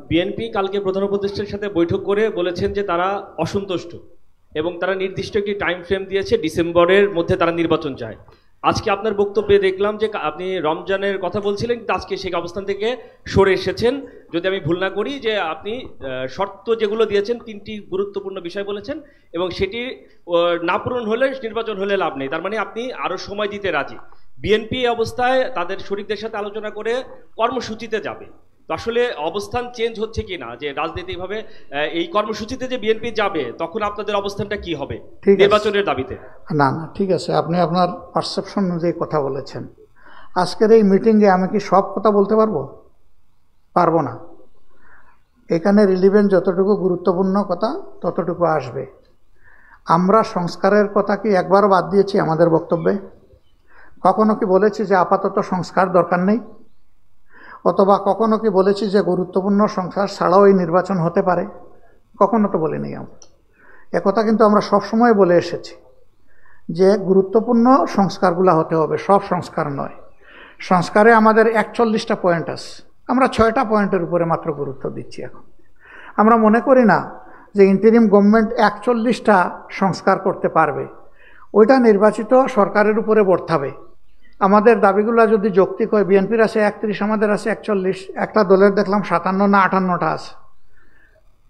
[SPEAKER 10] বিএনপি কালকে প্রধান উপদেষ্টার সাথে বৈঠক করে বলেছেন যে তারা অসন্তুষ্ট এবং তারা নির্দিষ্ট একটি টাইম ফ্রেম দিয়েছে, ডিসেম্বরের মধ্যে তারা নির্বাচন চায়। আজকে আপনার বক্তব্যে দেখলাম যে আপনি রমজানের কথা বলছিলেন, কিন্তু আজকে সেই অবস্থান থেকে সরে এসেছেন, যদি আমি ভুল না করি, যে আপনি শর্ত যেগুলো দিয়েছেন 3টি গুরুত্বপূর্ণ বিষয় বলেছেন, এবং সেটি না পূরণ হলে নির্বাচন হলে লাভ নেই। তার মানে আপনি আরও সময় দিতে রাজি। বিএনপি অবস্থায় তাদের শরিকদের সাথে আলোচনা করে কর্মসূচিতে যাবে, তো আসলে অবস্থান চেঞ্জ হচ্ছে কি না, যে রাজনৈতিকভাবে এই কর্মসূচিতে যে বিএনপি যাবে তখন আপনাদের অবস্থানটা কি হবে নির্বাচনের দাবিতে?
[SPEAKER 3] না না, ঠিক আছে, আপনি আপনার পারসেপশন অনুযায়ী কথা বলেছেন। আজকের এই মিটিংয়ে আমি কি সব কথা বলতে পারবো না। এখানে রিলিভেন্ট যতটুকু গুরুত্বপূর্ণ কথা ততটুকু আসবে। আমরা সংস্কারের কথা কি একবারও বাদ দিয়েছি আমাদের বক্তব্যে? কখনো কি বলেছি যে আপাতত সংস্কার দরকার নেই? অথবা কখনো কি বলেছি যে গুরুত্বপূর্ণ সংস্কার ছাড়াও এই নির্বাচন হতে পারে? কখনো তো বলিনি আমরা। একথা কিন্তু আমরা সবসময় বলে এসেছি যে গুরুত্বপূর্ণ সংস্কারগুলো হতে হবে, সব সংস্কার নয়। সংস্কারে আমাদের 41টা পয়েন্ট আছে, আমরা 6টা পয়েন্টের উপরে মাত্র গুরুত্ব দিচ্ছি এখন। আমরা মনে করি না যে ইন্টারিম গভর্নমেন্ট 41টা সংস্কার করতে পারবে, ওইটা নির্বাচিত সরকারের উপরে বর্তাবে। আমাদের দাবিগুলো যদি যৌক্তিক হয়, বিএনপির আছে 31, আমাদের আছে 41, একটা দলের দেখলাম 57 না 58টা আছে,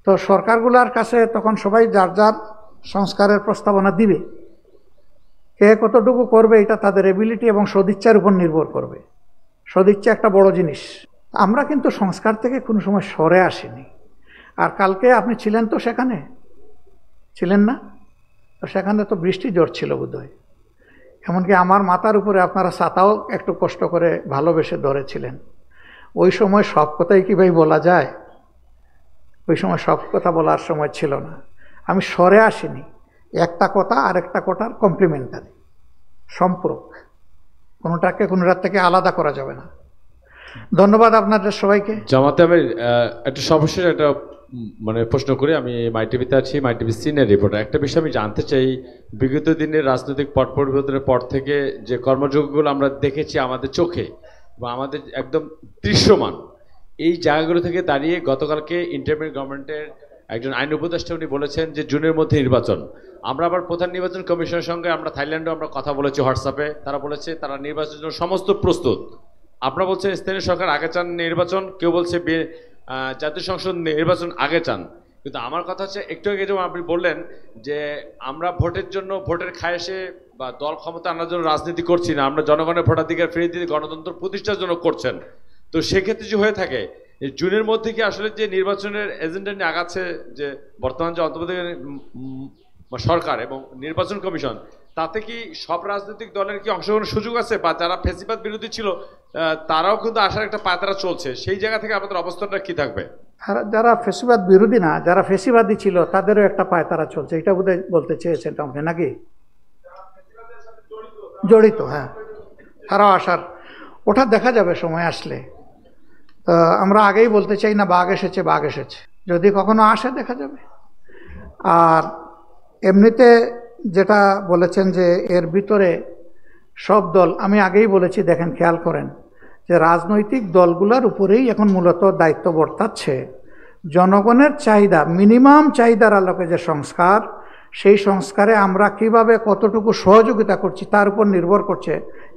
[SPEAKER 3] তো সরকারগুলোর কাছে তখন সবাই যার যার সংস্কারের প্রস্তাবনা দিবে। কে কতটুকু করবে এটা তাদের এবিলিটি এবং সদিচ্ছার উপর নির্ভর করবে। সদিচ্ছা একটা বড় জিনিস। আমরা কিন্তু সংস্কার থেকে কোনো সময় সরে আসিনি। আর কালকে আপনি ছিলেন তো, সেখানে ছিলেন না? তো সেখানে তো বৃষ্টি জোর ছিল বোধহয়, এমনকি আমার মাথার উপরে আপনারা ছাতাও একটু কষ্ট করে ভালোবেসে ধরেছিলেন। ওই সময় সব কথাই কি ভাই বলা যায়? ওই সময় সব কথা বলার সময় ছিল না। আমি সরে আসিনি, একটা কথা আর একটা কথার কমপ্লিমেন্টারি, সম্পর্ক, কোনোটাকে কোনোটার থেকে আলাদা করা যাবে না। ধন্যবাদ আপনাদের সবাইকে।
[SPEAKER 11] জামাতে আমি একটা সর্বশেষ একটা প্রশ্ন করি। আমি মাই টিভিতে আছি, মাই টিভি সিনিয়র রিপোর্টার। একটা বিষয় আমি জানতে চাই, বিগত দিনের রাজনৈতিক পট পরিবর্তনের পর থেকে যে কর্মযোগগুলো আমরা দেখেছি আমাদের চোখে বা আমাদের একদম দৃশ্যমান, এই জায়গাগুলো থেকে দাঁড়িয়ে গতকালকে ইন্টারিম গভর্নমেন্টের একজন আইন উপদেষ্টা উনি বলেছেন যে জুনের মধ্যে নির্বাচন। আমরা আবার প্রধান নির্বাচন কমিশনের সঙ্গে আমরা থাইল্যান্ডেও আমরা কথা বলেছি হোয়াটসঅ্যাপে, তারা বলেছে তারা নির্বাচনের জন্য সমস্ত প্রস্তুত। আপনারা বলছেন স্থানীয় সরকার আগে চান নির্বাচন, কেউ বলছে জাতীয় সংসদ নির্বাচন আগে চান। কিন্তু আমার কথা হচ্ছে, একটু আগে যেমন আপনি বললেন যে আমরা ভোটের জন্য, ভোটের খায়েশে বা দল ক্ষমতা আনার জন্য রাজনীতি করছি না, আমরা জনগণের ভোটাধিকার ফিরিয়ে দিতে গণতন্ত্র প্রতিষ্ঠার জন্য করছেন। তো সেক্ষেত্রে যে হয়ে থাকে জুনের মধ্যে কি আসলে যে নির্বাচনের এজেন্ডা নিয়ে আগাচ্ছে যে বর্তমান যে অন্তর্বর্তীকালীন সরকার এবং নির্বাচন কমিশন, তাতে কি সব রাজনৈতিক দলের কি অংশগ্রহণের সুযোগ আছে? বা যারা ফেসিবাদ বিরোধী ছিল তারাও কিন্তু আসার একটা পায়তারা চলছে, সেই জায়গা থেকে আমাদের অবস্থানটা কি থাকবে?
[SPEAKER 3] যারা ফেসিবাদ বিরোধী না, যারা ফেসিবাদী ছিল তাদেরও একটা পায়তারা চলছে, এটা বোধহয় বলতে চেয়েছেন আপনি নাকি? জড়িত, হ্যাঁ, তারাও আসার, ওটা দেখা যাবে সময় আসলে। আমরা আগেই বলতে চাই না বাঘ এসেছে, বাঘ এসেছে, যদি কখনো আসে দেখা যাবে। আর এমনিতে যেটা বলেছেন যে এর ভিতরে সব দল, আমি আগেই বলেছি, দেখেন খেয়াল করেন যে রাজনৈতিক দলগুলোর উপরেই এখন মূলত দায়িত্ব বর্তাচ্ছে। জনগণের চাহিদা, মিনিমাম চাহিদার আলোকে যে সংস্কার, সেই সংস্কারে আমরা কিভাবে কতটুকু সহযোগিতা করছি তার উপর নির্ভর করছে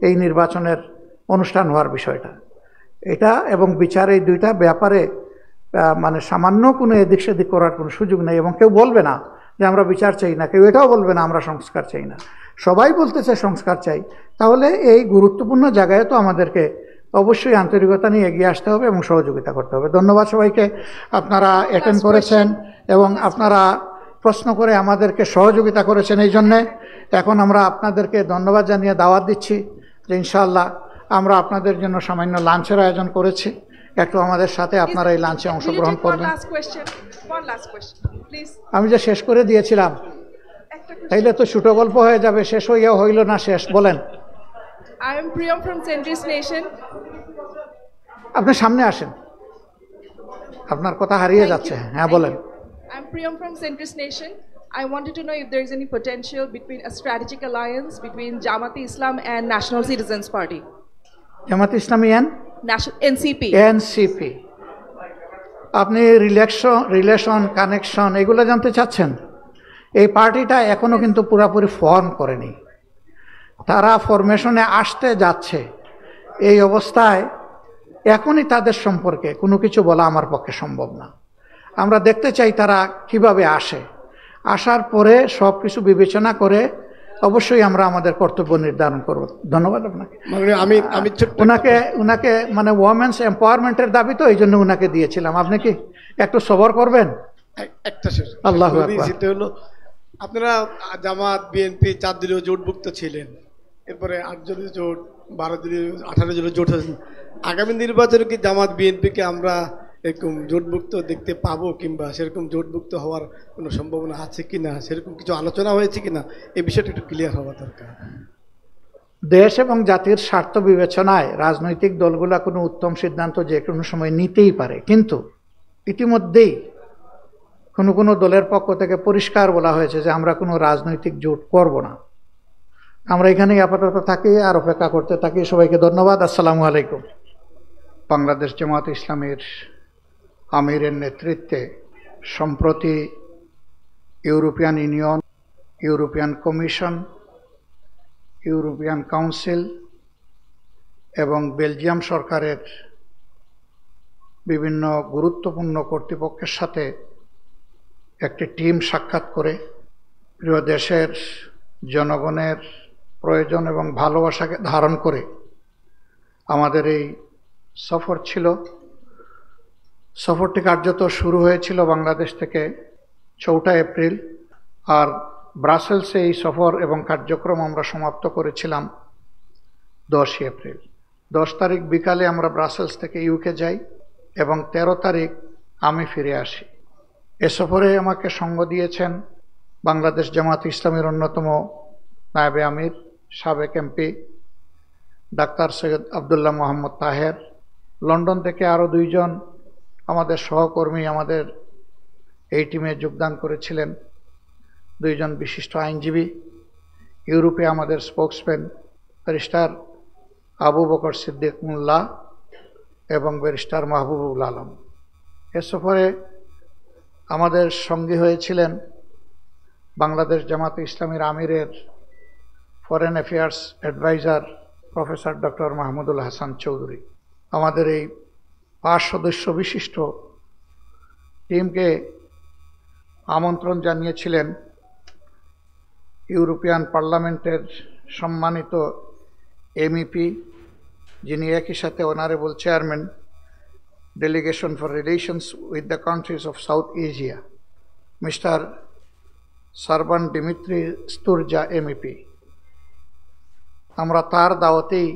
[SPEAKER 3] এই নির্বাচনের অনুষ্ঠান হওয়ার বিষয়টা। এটা এবং বিচার, এই দুইটা ব্যাপারে মানে সামান্য কোনো এদিক সেদিক করার কোনো সুযোগ নেই, এবং কেউ বলবে না যে আমরা বিচার চাই না, কেউ এটাও বলবে না আমরা সংস্কার চাই না। সবাই বলতেছে সংস্কার চাই। তাহলে এই গুরুত্বপূর্ণ জায়গায় তো আমাদেরকে অবশ্যই আন্তরিকতা নিয়ে এগিয়ে আসতে হবে এবং সহযোগিতা করতে হবে। ধন্যবাদ সবাইকে, আপনারা অ্যাটেন্ড করেছেন এবং আপনারা প্রশ্ন করে আমাদেরকে সহযোগিতা করেছেন। এই জন্যে এখন আমরা আপনাদেরকে ধন্যবাদ জানিয়ে দাওয়াত দিচ্ছি যে ইনশাআল্লাহ আমরা আপনাদের জন্য সামান্য লাঞ্চের আয়োজন করেছি, একটু আমাদের সাথে আপনারা এই লাঞ্চে অংশগ্রহণ করবেন। আমি যে শেষ করে দিয়েছিলাম তাইলে তো ছোট গল্প হয়ে যাবে, শেষ হইয়া হইল না শেষ। বলেন।
[SPEAKER 12] I am Priyam from Centris Nation.
[SPEAKER 3] আপনি সামনে আসেন, আপনার কথা হারিয়ে যাচ্ছে। হ্যাঁ বলেন।
[SPEAKER 12] I'm Priyam from Centris Nation. I wanted to know if there is any potential between a strategic alliance between Jamaat-e-Islam and National Citizens Party.
[SPEAKER 3] Jamaat Islami
[SPEAKER 12] NCP.
[SPEAKER 3] NCP. আপনি রিলেশন কানেকশন এগুলো জানতে চাচ্ছেন? এই পার্টিটা এখনো কিন্তু পুরোপুরি ফর্ম করেনি, তারা ফরমেশনে আসতে যাচ্ছে। এই অবস্থায় এখনই তাদের সম্পর্কে কোনো কিছু বলা আমার পক্ষে সম্ভব না। আমরা দেখতে চাই তারা কিভাবে আসে, আসার পরে সব কিছু বিবেচনা করে অবশ্যই আমরা আমাদের কর্তব্য নির্ধারণ করব। ধন্যবাদ আপনাকে।
[SPEAKER 13] আমি
[SPEAKER 3] উনাকে মানে ওমেন্স এম্পাওয়ারমেন্টের দাবি তো এই জন্য উনাকে দিয়েছিলাম। আপনি কি একটু সবর করবেন?
[SPEAKER 13] একটা
[SPEAKER 3] আল্লাহু
[SPEAKER 13] সেটা হলো আপনারা জামাত বিএনপি 4 দলীয় জোটভুক্ত ছিলেন, এরপরে 8 দলীয় জোট, 12 দলীয়, 18 দলীয় জোট হয়েছে। আগামী নির্বাচনে কি জামাত বিএনপিকে আমরা এরকম জোটভুক্ত দেখতে পাবো, কিংবা সেরকম জোটভুক্ত হওয়ার কোনো সম্ভাবনা আছে কিনা, সেরকম কিছু আলোচনা হয়েছে কিনা, এই বিষয়টা একটু ক্লিয়ার হওয়া দরকার।
[SPEAKER 3] দেশ এবং জাতির স্বার্থ বিবেচনায় রাজনৈতিক দলগুলা কোনো উত্তম সিদ্ধান্ত যে কোনো সময় নিতেই পারে, কিন্তু ইতিমধ্যেই কোনো দলের পক্ষ থেকে পরিষ্কার বলা হয়েছে যে আমরা কোনো রাজনৈতিক জোট করব না। আমরা এখানেই আপাতত থাকি আর অপেক্ষা করতে থাকি। সবাইকে ধন্যবাদ। আসসালামু আলাইকুম। বাংলাদেশ জামাত ইসলামীর আমিরের নেতৃত্বে সম্প্রতি European union, European commission, European council এবং বেলজিয়াম সরকারের বিভিন্ন গুরুত্বপূর্ণ কর্তৃপক্ষের সাথে একটি টিম সাক্ষাৎ করে প্রিয় দেশের জনগণের প্রয়োজন এবং ভালোবাসাকে ধারণ করে আমাদের এই সফর ছিল। সফরটি কার্যত শুরু হয়েছিল বাংলাদেশ থেকে 4 এপ্রিল, আর ব্রাসেলসে এই সফর এবং কার্যক্রম আমরা সমাপ্ত করেছিলাম 10 এপ্রিল। 10 তারিখ বিকালে আমরা ব্রাসেলস থেকে ইউকে যাই এবং 13 তারিখ আমি ফিরে আসি। এ সফরে আমাকে সঙ্গ দিয়েছেন বাংলাদেশ জামাত ইসলামীর অন্যতম নায়েবে আমির, সাবেক MP doctor Syed Abdullah Mohammad Taher. London থেকে আরও 2 জন আমাদের সহকর্মী আমাদের এই টিমে যোগদান করেছিলেন, 2 জন বিশিষ্ট আইনজীবী। ইউরোপে আমাদের স্পোকসম্যান ব্যারিস্টার আবু বকর সিদ্দিক মোল্লা এবং ব্যারিস্টার মাহবুবুল আলম। এ সফরে আমাদের সঙ্গী হয়েছিলেন বাংলাদেশ জামাত ইসলামীর আমিরের foreign affairs adviser professor doctor Mahmudul Hasan Chowdhury. আমাদের এই 5 সদস্য বিশিষ্ট টিমকে আমন্ত্রণ জানিয়েছিলেন ইউরোপিয়ান পার্লামেন্টের সম্মানিত এমইপি, যিনি একই সাথে honourable chairman delegation for relations with the countries of South Asia, mister Serban Dimitrie Sturdza MEP. আমরা তার দাওয়াতেই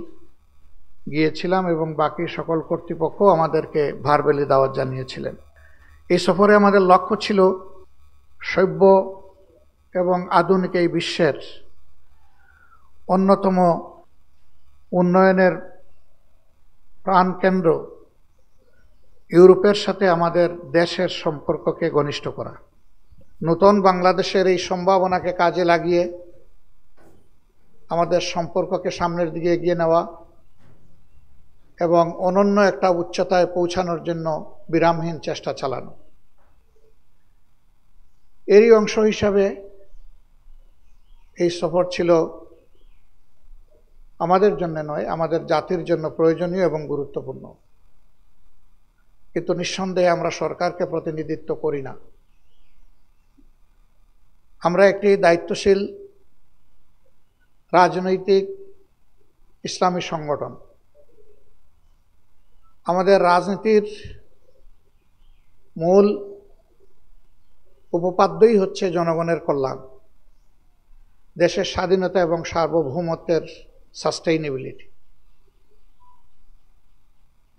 [SPEAKER 3] গিয়েছিলাম এবং বাকি সকল কর্তৃপক্ষ আমাদেরকে ভার্বেলি দাওয়াত জানিয়েছিলেন। এই সফরে আমাদের লক্ষ্য ছিল সভ্য এবং আধুনিক এই বিশ্বের অন্যতম উন্নয়নের প্রাণকেন্দ্র ইউরোপের সাথে আমাদের দেশের সম্পর্ককে ঘনিষ্ঠ করা, নতুন বাংলাদেশের এই সম্ভাবনাকে কাজে লাগিয়ে আমাদের সম্পর্ককে সামনের দিকে এগিয়ে নেওয়া এবং অনন্য একটা উচ্চতায় পৌঁছানোর জন্য বিরামহীন চেষ্টা চালানো। এরই অংশ হিসাবে এই সফর ছিল আমাদের জন্য নয়, আমাদের জাতির জন্য প্রয়োজনীয় এবং গুরুত্বপূর্ণ। কিন্তু নিঃসন্দেহে আমরা সরকারকে প্রতিনিধিত্ব করি না। আমরা একটি দায়িত্বশীল রাজনৈতিক ইসলামী সংগঠন। আমাদের রাজনীতির মূল উপপাদ্যই হচ্ছে জনগণের কল্যাণ, দেশের স্বাধীনতা এবং সার্বভৌমত্বের সাস্টেইনেবিলিটি।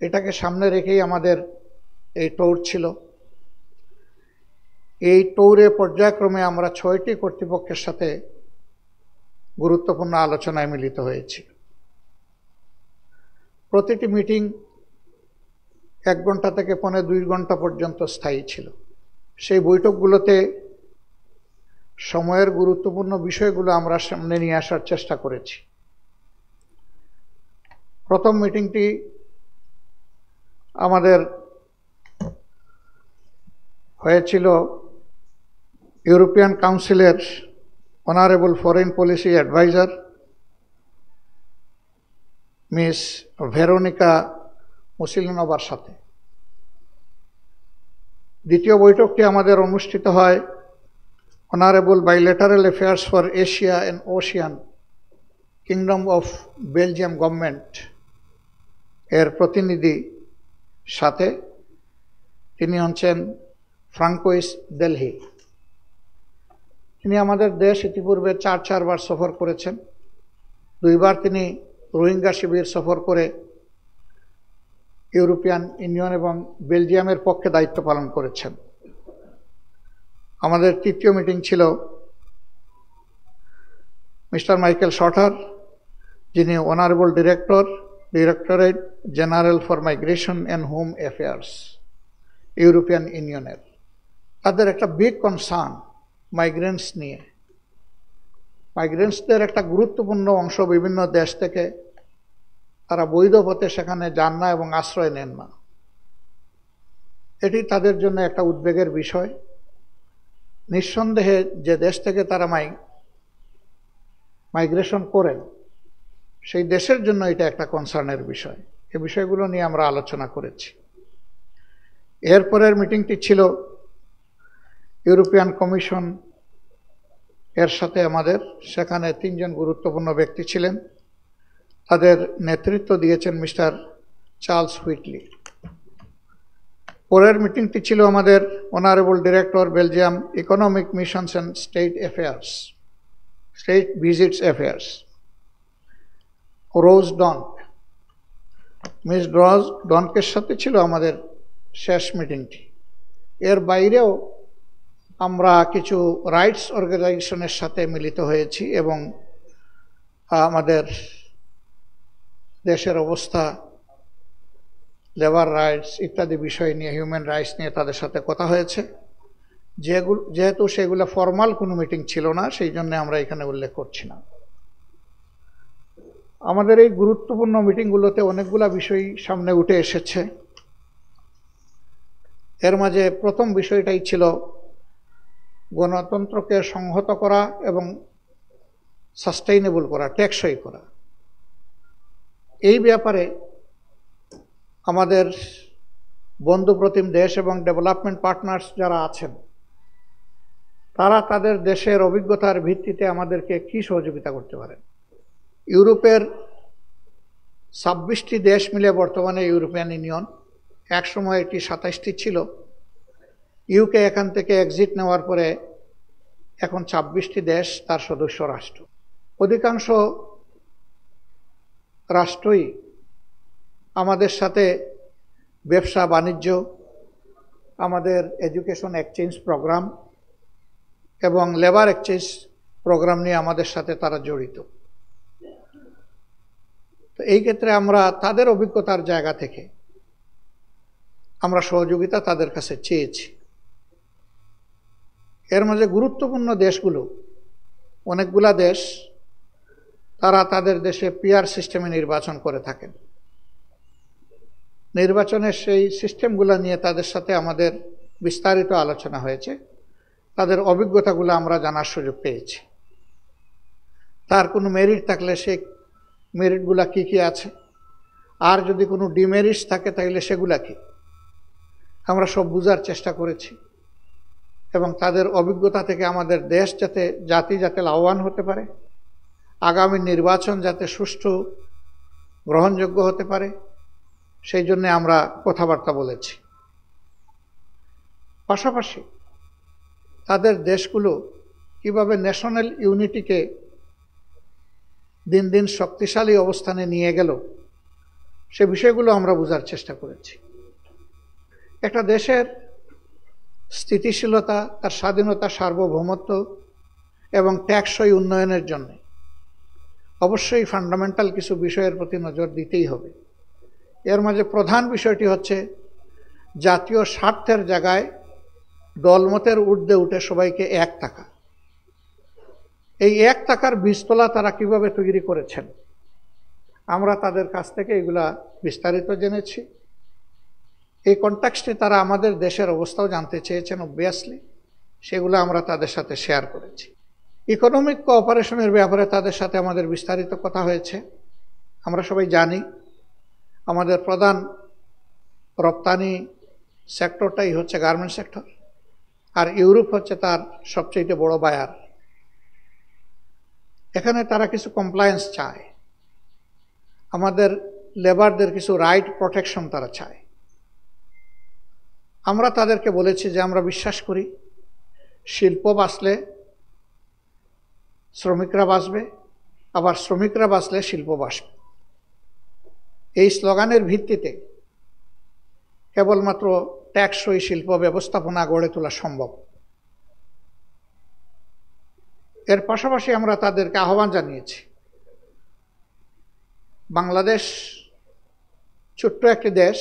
[SPEAKER 3] এটাকে সামনে রেখেই আমাদের এই ট্যুর ছিল। এই ট্যুরে পর্যায়ক্রমে আমরা 6টি কর্তৃপক্ষের সাথে গুরুত্বপূর্ণ আলোচনায় মিলিত হয়েছি। প্রতিটি মিটিং 1 ঘন্টা থেকে 2.25 ঘন্টা পর্যন্ত স্থায়ী ছিল। সেই বৈঠকগুলোতে সময়ের গুরুত্বপূর্ণ বিষয়গুলো আমরা সামনে নিয়ে আসার চেষ্টা করেছি। প্রথম মিটিংটি আমাদের হয়েছিল ইউরোপিয়ান কাউন্সিলের honourable foreign policy adviser miss Veronika মুসিলিনোভার সাথে। দ্বিতীয় বৈঠকটি আমাদের অনুষ্ঠিত হয় honourable bilateral affairs for Asia and Oceania kingdom of Belgium government এর প্রতিনিধি সাথে। তিনি হচ্ছেন ফ্রাঙ্কোইস দেলহি। তিনি আমাদের দেশ ইতিপূর্বে 4 বার সফর করেছেন। 2 বার তিনি রোহিঙ্গা শিবির সফর করে ইউরোপিয়ান ইউনিয়ন এবং বেলজিয়ামের পক্ষে দায়িত্ব পালন করেছেন। আমাদের তৃতীয় মিটিং ছিল মিস্টার মাইকেল শটার, যিনি honourable directorate general for migration and home affairs European ইউনিয়নের। তাদের একটা বিগ কনসার্ন মাইগ্রেন্টস নিয়ে। মাইগ্রেন্টসদের একটা গুরুত্বপূর্ণ অংশ বিভিন্ন দেশ থেকে তারা বৈধ পথে সেখানে যান না এবং আশ্রয় নেন না। এটি তাদের জন্য একটা উদ্বেগের বিষয়। নিঃসন্দেহে যে দেশ থেকে তারা মাইগ্রেশন করেন সেই দেশের জন্য এটা একটা কনসার্নের বিষয়। এই বিষয়গুলো নিয়ে আমরা আলোচনা করেছি। এরপরের মিটিংটি ছিল ইউরোপিয়ান কমিশন এর সাথে আমাদের। সেখানে 3 জন গুরুত্বপূর্ণ ব্যক্তি ছিলেন। তাদের নেতৃত্ব দিয়েছেন মিস্টার চার্লস হুইটলি। পরের মিটিংটি ছিল আমাদের honourable director Belgium economic missions and state visits affairs Rose Donck. Miss ডনকের সাথে ছিল আমাদের শেষ মিটিংটি। এর বাইরেও আমরা কিছু রাইটস অর্গানাইজেশনের সাথে মিলিত হয়েছি এবং আমাদের দেশের অবস্থা, লেবার রাইটস ইত্যাদি বিষয় নিয়ে, হিউম্যান রাইটস নিয়ে তাদের সাথে কথা হয়েছে। যেহেতু সেগুলো ফর্মাল কোনো মিটিং ছিল না, সেই জন্য আমরা এখানে উল্লেখ করছি না। আমাদের এই গুরুত্বপূর্ণ মিটিংগুলোতে অনেকগুলা বিষয় সামনে উঠে এসেছে। এর মাঝে প্রথম বিষয়টাই ছিল গণতন্ত্রকে সংহত করা এবং সাস্টেইনেবল করা, টেকসই করা। এই ব্যাপারে আমাদের বন্ধুপ্রতিম দেশ এবং ডেভেলপমেন্ট পার্টনার্স যারা আছেন তারা তাদের দেশের অভিজ্ঞতার ভিত্তিতে আমাদেরকে কি সহযোগিতা করতে পারেন। ইউরোপের 26টি দেশ মিলে বর্তমানে ইউরোপিয়ান ইউনিয়ন। একসময় এটি 27টি ছিল। ইউকে এখান থেকে এক্সিট নেওয়ার পরে এখন 26টি দেশ তার সদস্য রাষ্ট্র। অধিকাংশ রাষ্ট্রই আমাদের সাথে ব্যবসা বাণিজ্য, আমাদের এডুকেশন এক্সচেঞ্জ প্রোগ্রাম এবং লেবার এক্সচেঞ্জ প্রোগ্রাম নিয়ে আমাদের সাথে তারা জড়িত। তো এই ক্ষেত্রে আমরা তাদের অভিজ্ঞতার জায়গা থেকে আমরা সহযোগিতা তাদের কাছে চেয়েছি। এর মাঝে গুরুত্বপূর্ণ দেশগুলো, অনেকগুলা দেশ তারা তাদের দেশে পিআর সিস্টেমে নির্বাচন করে থাকেন। নির্বাচনের সেই সিস্টেমগুলো নিয়ে তাদের সাথে আমাদের বিস্তারিত আলোচনা হয়েছে। তাদের অভিজ্ঞতাগুলো আমরা জানার সুযোগ পেয়েছি। তার কোনো মেরিট থাকলে সেই মেরিটগুলা কী কী আছে, আর যদি কোনো ডিমেরিটস থাকে তাহলে সেগুলা কী, আমরা সব বুঝার চেষ্টা করেছি এবং তাদের অভিজ্ঞতা থেকে আমাদের দেশ জাতি যাতে লাভবান হতে পারে, আগামী নির্বাচন যাতে সুষ্ঠু গ্রহণযোগ্য হতে পারে, সেই জন্য আমরা কথাবার্তা বলেছি। পাশাপাশি তাদের দেশগুলো কিভাবে ন্যাশনাল ইউনিটিকে দিন দিন শক্তিশালী অবস্থানে নিয়ে গেল, সে বিষয়গুলো আমরা বোঝার চেষ্টা করেছি। একটা দেশের স্থিতিশীলতা, তার স্বাধীনতা, সার্বভৌমত্ব এবং টেকসই উন্নয়নের জন্য অবশ্যই ফান্ডামেন্টাল কিছু বিষয়ের প্রতি নজর দিতেই হবে। এর মাঝে প্রধান বিষয়টি হচ্ছে জাতীয় স্বার্থের জায়গায় দলমতের ঊর্ধ্বে উঠে সবাইকে এক থাকা। এই এক থাকার বীজতলা তারা কিভাবে তৈরি করেছেন, আমরা তাদের কাছ থেকে এগুলা বিস্তারিত জেনেছি। এই কনটেক্সটে তারা আমাদের দেশের অবস্থাও জানতে চেয়েছেন, অবভিয়াসলি সেগুলো আমরা তাদের সাথে শেয়ার করেছি। ইকোনমিক কোঅপারেশনের ব্যাপারে তাদের সাথে আমাদের বিস্তারিত কথা হয়েছে। আমরা সবাই জানি আমাদের প্রধান রপ্তানি সেক্টরটাই হচ্ছে গার্মেন্টস সেক্টর, আর ইউরোপ হচ্ছে তার সবচেয়ে বড় বায়ার। এখানে তারা কিছু কমপ্লায়েন্স চায়, আমাদের লেবারদের কিছু রাইট প্রোটেকশন তারা চায়। আমরা তাদেরকে বলেছি যে আমরা বিশ্বাস করি শিল্প বাঁচলে শ্রমিকরা বাঁচবে, আবার শ্রমিকরা বাঁচলে শিল্প বাঁচবে। এই স্লোগানের ভিত্তিতে কেবলমাত্র টেকসই শিল্প ব্যবস্থাপনা গড়ে তোলা সম্ভব। এর পাশাপাশি আমরা তাদেরকে আহ্বান জানিয়েছি, বাংলাদেশ ছোট্ট একটি দেশ,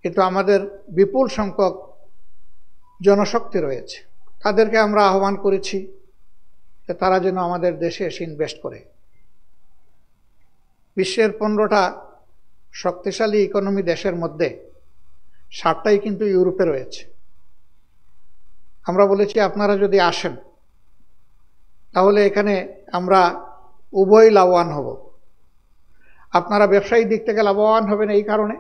[SPEAKER 3] কিন্তু আমাদের বিপুল সংখ্যক জনশক্তি রয়েছে। তাদেরকে আমরা আহ্বান করেছি যে তারা যেন আমাদের দেশে এসে ইনভেস্ট করে। বিশ্বের 15টা শক্তিশালী ইকোনমি দেশের মধ্যে 7টাই কিন্তু ইউরোপে রয়েছে। আমরা বলেছি আপনারা যদি আসেন তাহলে এখানে আমরা উভয় লাভবান হব। আপনারা ব্যবসায়িক দিক থেকে লাভবান হবেন এই কারণে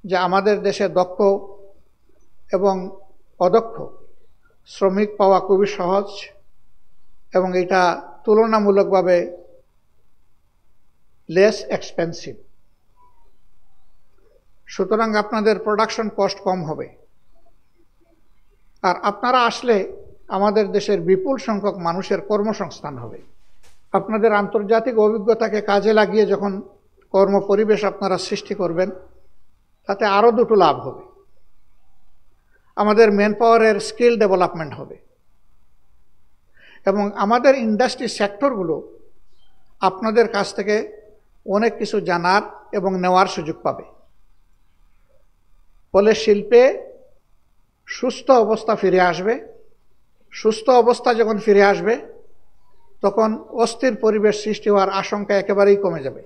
[SPEAKER 3] যে আমাদের দেশে দক্ষ এবং অদক্ষ শ্রমিক পাওয়া খুবই সহজ এবং এটা তুলনামূলকভাবে লেস এক্সপেন্সিভ। সুতরাং আপনাদের প্রোডাকশন কস্ট কম হবে। আর আপনারা আসলে আমাদের দেশের বিপুল সংখ্যক মানুষের কর্মসংস্থান হবে। আপনাদের আন্তর্জাতিক অভিজ্ঞতাকে কাজে লাগিয়ে যখন কর্মপরিবেশ আপনারা সৃষ্টি করবেন, তাতে আরও দুটো লাভ হবে। আমাদের ম্যান পাওয়ারের স্কিল ডেভেলপমেন্ট হবে এবং আমাদের ইন্ডাস্ট্রি সেক্টরগুলো আপনাদের কাছ থেকে অনেক কিছু জানার এবং নেওয়ার সুযোগ পাবে। ফলে শিল্পে সুস্থ অবস্থা ফিরে আসবে। সুস্থ অবস্থা যখন ফিরে আসবে তখন অস্থির পরিবেশ সৃষ্টি হওয়ার আশঙ্কা একেবারেই কমে যাবে।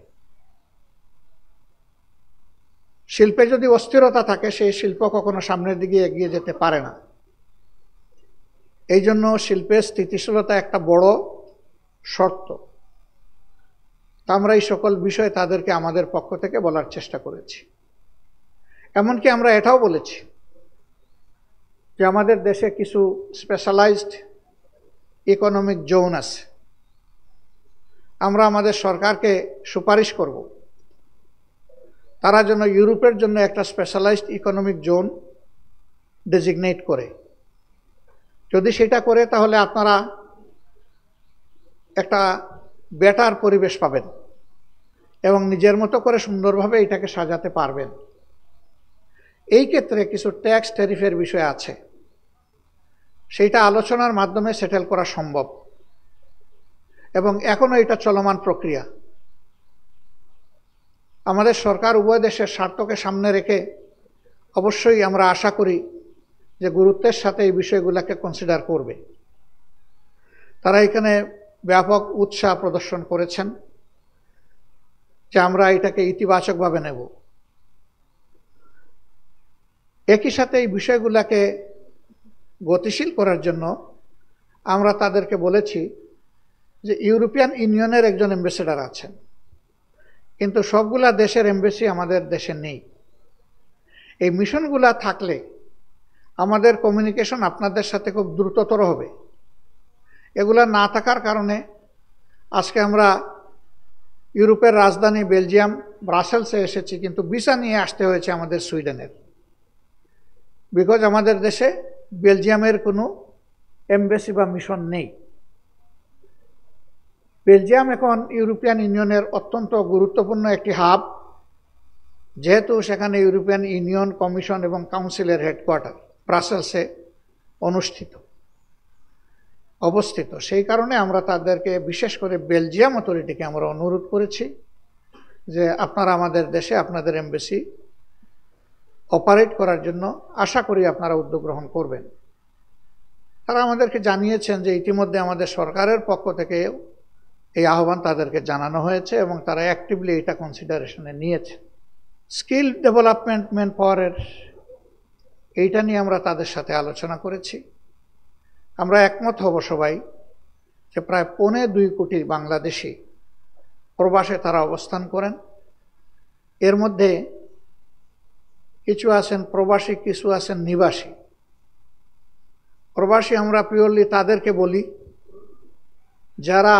[SPEAKER 3] শিল্পে যদি অস্থিরতা থাকে, সেই শিল্প কখনো সামনের দিকে এগিয়ে যেতে পারে না। এই জন্য শিল্পের স্থিতিশীলতা একটা বড় শর্ত। তা আমরা এই সকল বিষয়ে তাদেরকে আমাদের পক্ষ থেকে বলার চেষ্টা করেছি। এমনকি আমরা এটাও বলেছি যে আমাদের দেশে কিছু স্পেশালাইজড ইকোনমিক জোন আছে। আমরা আমাদের সরকারকে সুপারিশ করব তারা যেন ইউরোপের জন্য একটা স্পেশালাইজড ইকোনমিক জোন ডেজিগনেট করে। যদি সেটা করে তাহলে আপনারা একটা বেটার পরিবেশ পাবেন এবং নিজের মতো করে সুন্দরভাবে এটাকে সাজাতে পারবেন। এই ক্ষেত্রে কিছু ট্যাক্স ট্যারিফের বিষয় আছে, সেইটা আলোচনার মাধ্যমে সেটেল করা সম্ভব এবং এখনও এটা চলমান প্রক্রিয়া। আমাদের সরকার উভয় দেশের স্বার্থকে সামনে রেখে অবশ্যই আমরা আশা করি যে গুরুত্বের সাথে এই বিষয়গুলোকে কনসিডার করবে। তারা এখানে ব্যাপক উৎসাহ প্রদর্শন করেছেন যে আমরা এটাকে ইতিবাচকভাবে নেব। একই সাথে এই বিষয়গুলোকে গতিশীল করার জন্য আমরা তাদেরকে বলেছি যে ইউরোপিয়ান ইউনিয়নের একজন অ্যাম্বাসেডর আছেন, কিন্তু সবগুলা দেশের এমবেসি আমাদের দেশে নেই। এই মিশনগুলা থাকলে আমাদের কমিউনিকেশন আপনাদের সাথে খুব দ্রুততর হবে। এগুলা না থাকার কারণে আজকে আমরা ইউরোপের রাজধানী বেলজিয়াম ব্রাসেলসে এসেছি, কিন্তু ভিসা নিয়ে আসতে হয়েছে আমাদের সুইডেনের, বিকজ আমাদের দেশে বেলজিয়ামের কোনো এমবেসি বা মিশন নেই। বেলজিয়াম এখন ইউরোপিয়ান ইউনিয়নের অত্যন্ত গুরুত্বপূর্ণ একটি হাব, যেহেতু সেখানে ইউরোপিয়ান ইউনিয়ন কমিশন এবং কাউন্সিলের হেডকোয়ার্টার ব্রাসেলসে অবস্থিত। সেই কারণে আমরা তাদেরকে, বিশেষ করে বেলজিয়াম অথরিটিকে আমরা অনুরোধ করেছি যে আপনারা আমাদের দেশে আপনাদের এমবেসি অপারেট করার জন্য আশা করি আপনারা উদ্যোগ গ্রহণ করবেন। তারা আমাদেরকে জানিয়েছেন যে ইতিমধ্যে আমাদের সরকারের পক্ষ থেকে এই আহ্বান তাদেরকে জানানো হয়েছে এবং তারা অ্যাক্টিভলি এটা কনসিডারেশনে নিয়েছে। স্কিল ডেভেলপমেন্ট ম্যান পাওয়ারের এইটা নিয়ে আমরা তাদের সাথে আলোচনা করেছি। আমরা একমত হব সবাই যে প্রায় 2.25 কোটি বাংলাদেশি প্রবাসে তারা অবস্থান করেন। এর মধ্যে কিছু আছেন প্রবাসী, কিছু আছেন নিবাসী। প্রবাসী আমরা পিওরলি তাদেরকে বলি যারা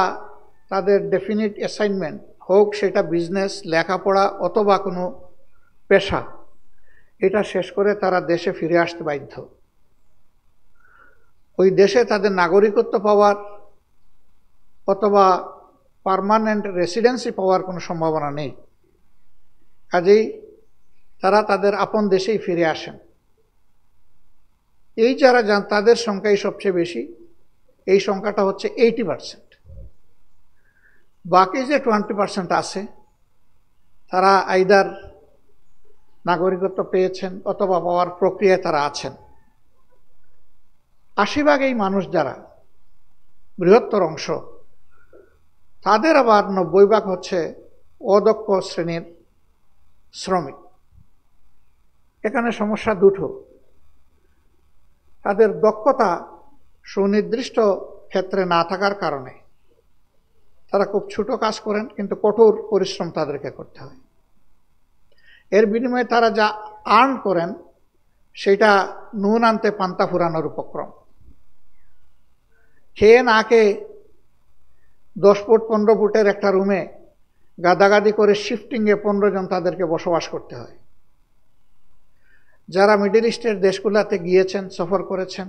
[SPEAKER 3] তাদের ডেফিনিট অ্যাসাইনমেন্ট হোক সেটা বিজনেস, লেখাপড়া অথবা কোনো পেশা, এটা শেষ করে তারা দেশে ফিরে আসতে বাধ্য। ওই দেশে তাদের নাগরিকত্ব পাওয়ার অথবা পার্মানেন্ট রেসিডেন্সি পাওয়ার কোনো সম্ভাবনা নেই। কাজেই তারা তাদের আপন দেশেই ফিরে আসেন। এই যারা যান তাদের সংখ্যাই সবচেয়ে বেশি। এই সংখ্যাটা হচ্ছে 80%। বাকি যে 20% আছে তারা আইদার নাগরিকত্ব পেয়েছেন অথবা পাওয়ার প্রক্রিয়ায় তারা আছেন। 80% এই মানুষ যারা, বৃহত্তর অংশ, তাদের আবার 90% হচ্ছে অদক্ষ শ্রেণীর শ্রমিক। এখানে সমস্যা দুটো। তাদের দক্ষতা সুনির্দিষ্ট ক্ষেত্রে না থাকার কারণে তারা খুব ছোট কাজ করেন, কিন্তু কঠোর পরিশ্রম তাদেরকে করতে হয়। এর বিনিময়ে তারা যা আর্ন করেন সেটা নুন আনতে পান্তা ফুরানোর উপক্রম। খেয়ে না খেয়ে 10 ফুট 15 ফুটের একটা রুমে গাদাগাদি করে শিফটিংয়ে 15 জন তাদেরকে বসবাস করতে হয়। যারা মিডল ইস্টের দেশগুলোতে গিয়েছেন, সফর করেছেন,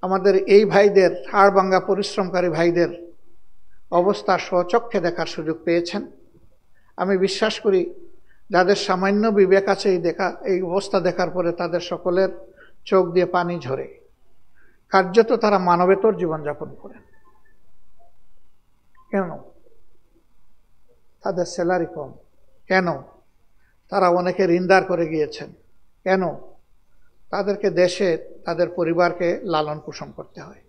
[SPEAKER 3] আমাদের এই ভাইদের, হাড় ভাঙ্গা পরিশ্রমকারী ভাইদের অবস্থা স্বচক্ষে দেখার সুযোগ পেয়েছেন। আমি বিশ্বাস করি যাদের সামান্য বিবেক আছে এই অবস্থা দেখার পরে তাদের সকলের চোখ দিয়ে পানি ঝরে। কার্যত তারা মানবেতর জীবনযাপন করেন। কেন? তাদের স্যালারি কম। কেন? তারা অনেকে ঋণদার করে গিয়েছেন। কেন? তাদেরকে দেশে তাদের পরিবারকে লালন পোষণ করতে হয়,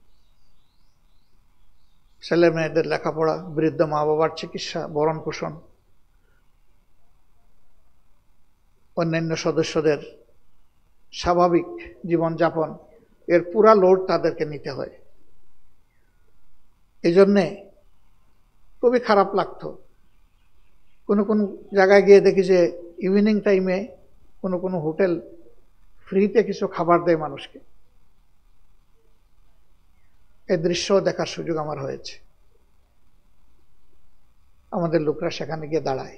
[SPEAKER 3] ছেলে মেয়েদের লেখাপড়া, বৃদ্ধ মা বাবার চিকিৎসা, ভরণ পোষণ, অন্যান্য সদস্যদের স্বাভাবিক জীবনযাপন, এর পুরা লোড তাদেরকে নিতে হয়। এই জন্যে খুবই খারাপ লাগতো। কোনো জায়গায় গিয়ে দেখি যে ইভিনিং টাইমে কোনো হোটেল ফ্রিতে কিছু খাবার দেয় মানুষকে। এই দৃশ্য দেখার সুযোগ আমার হয়েছে। আমাদের লোকরা সেখানে গিয়ে দাঁড়ায়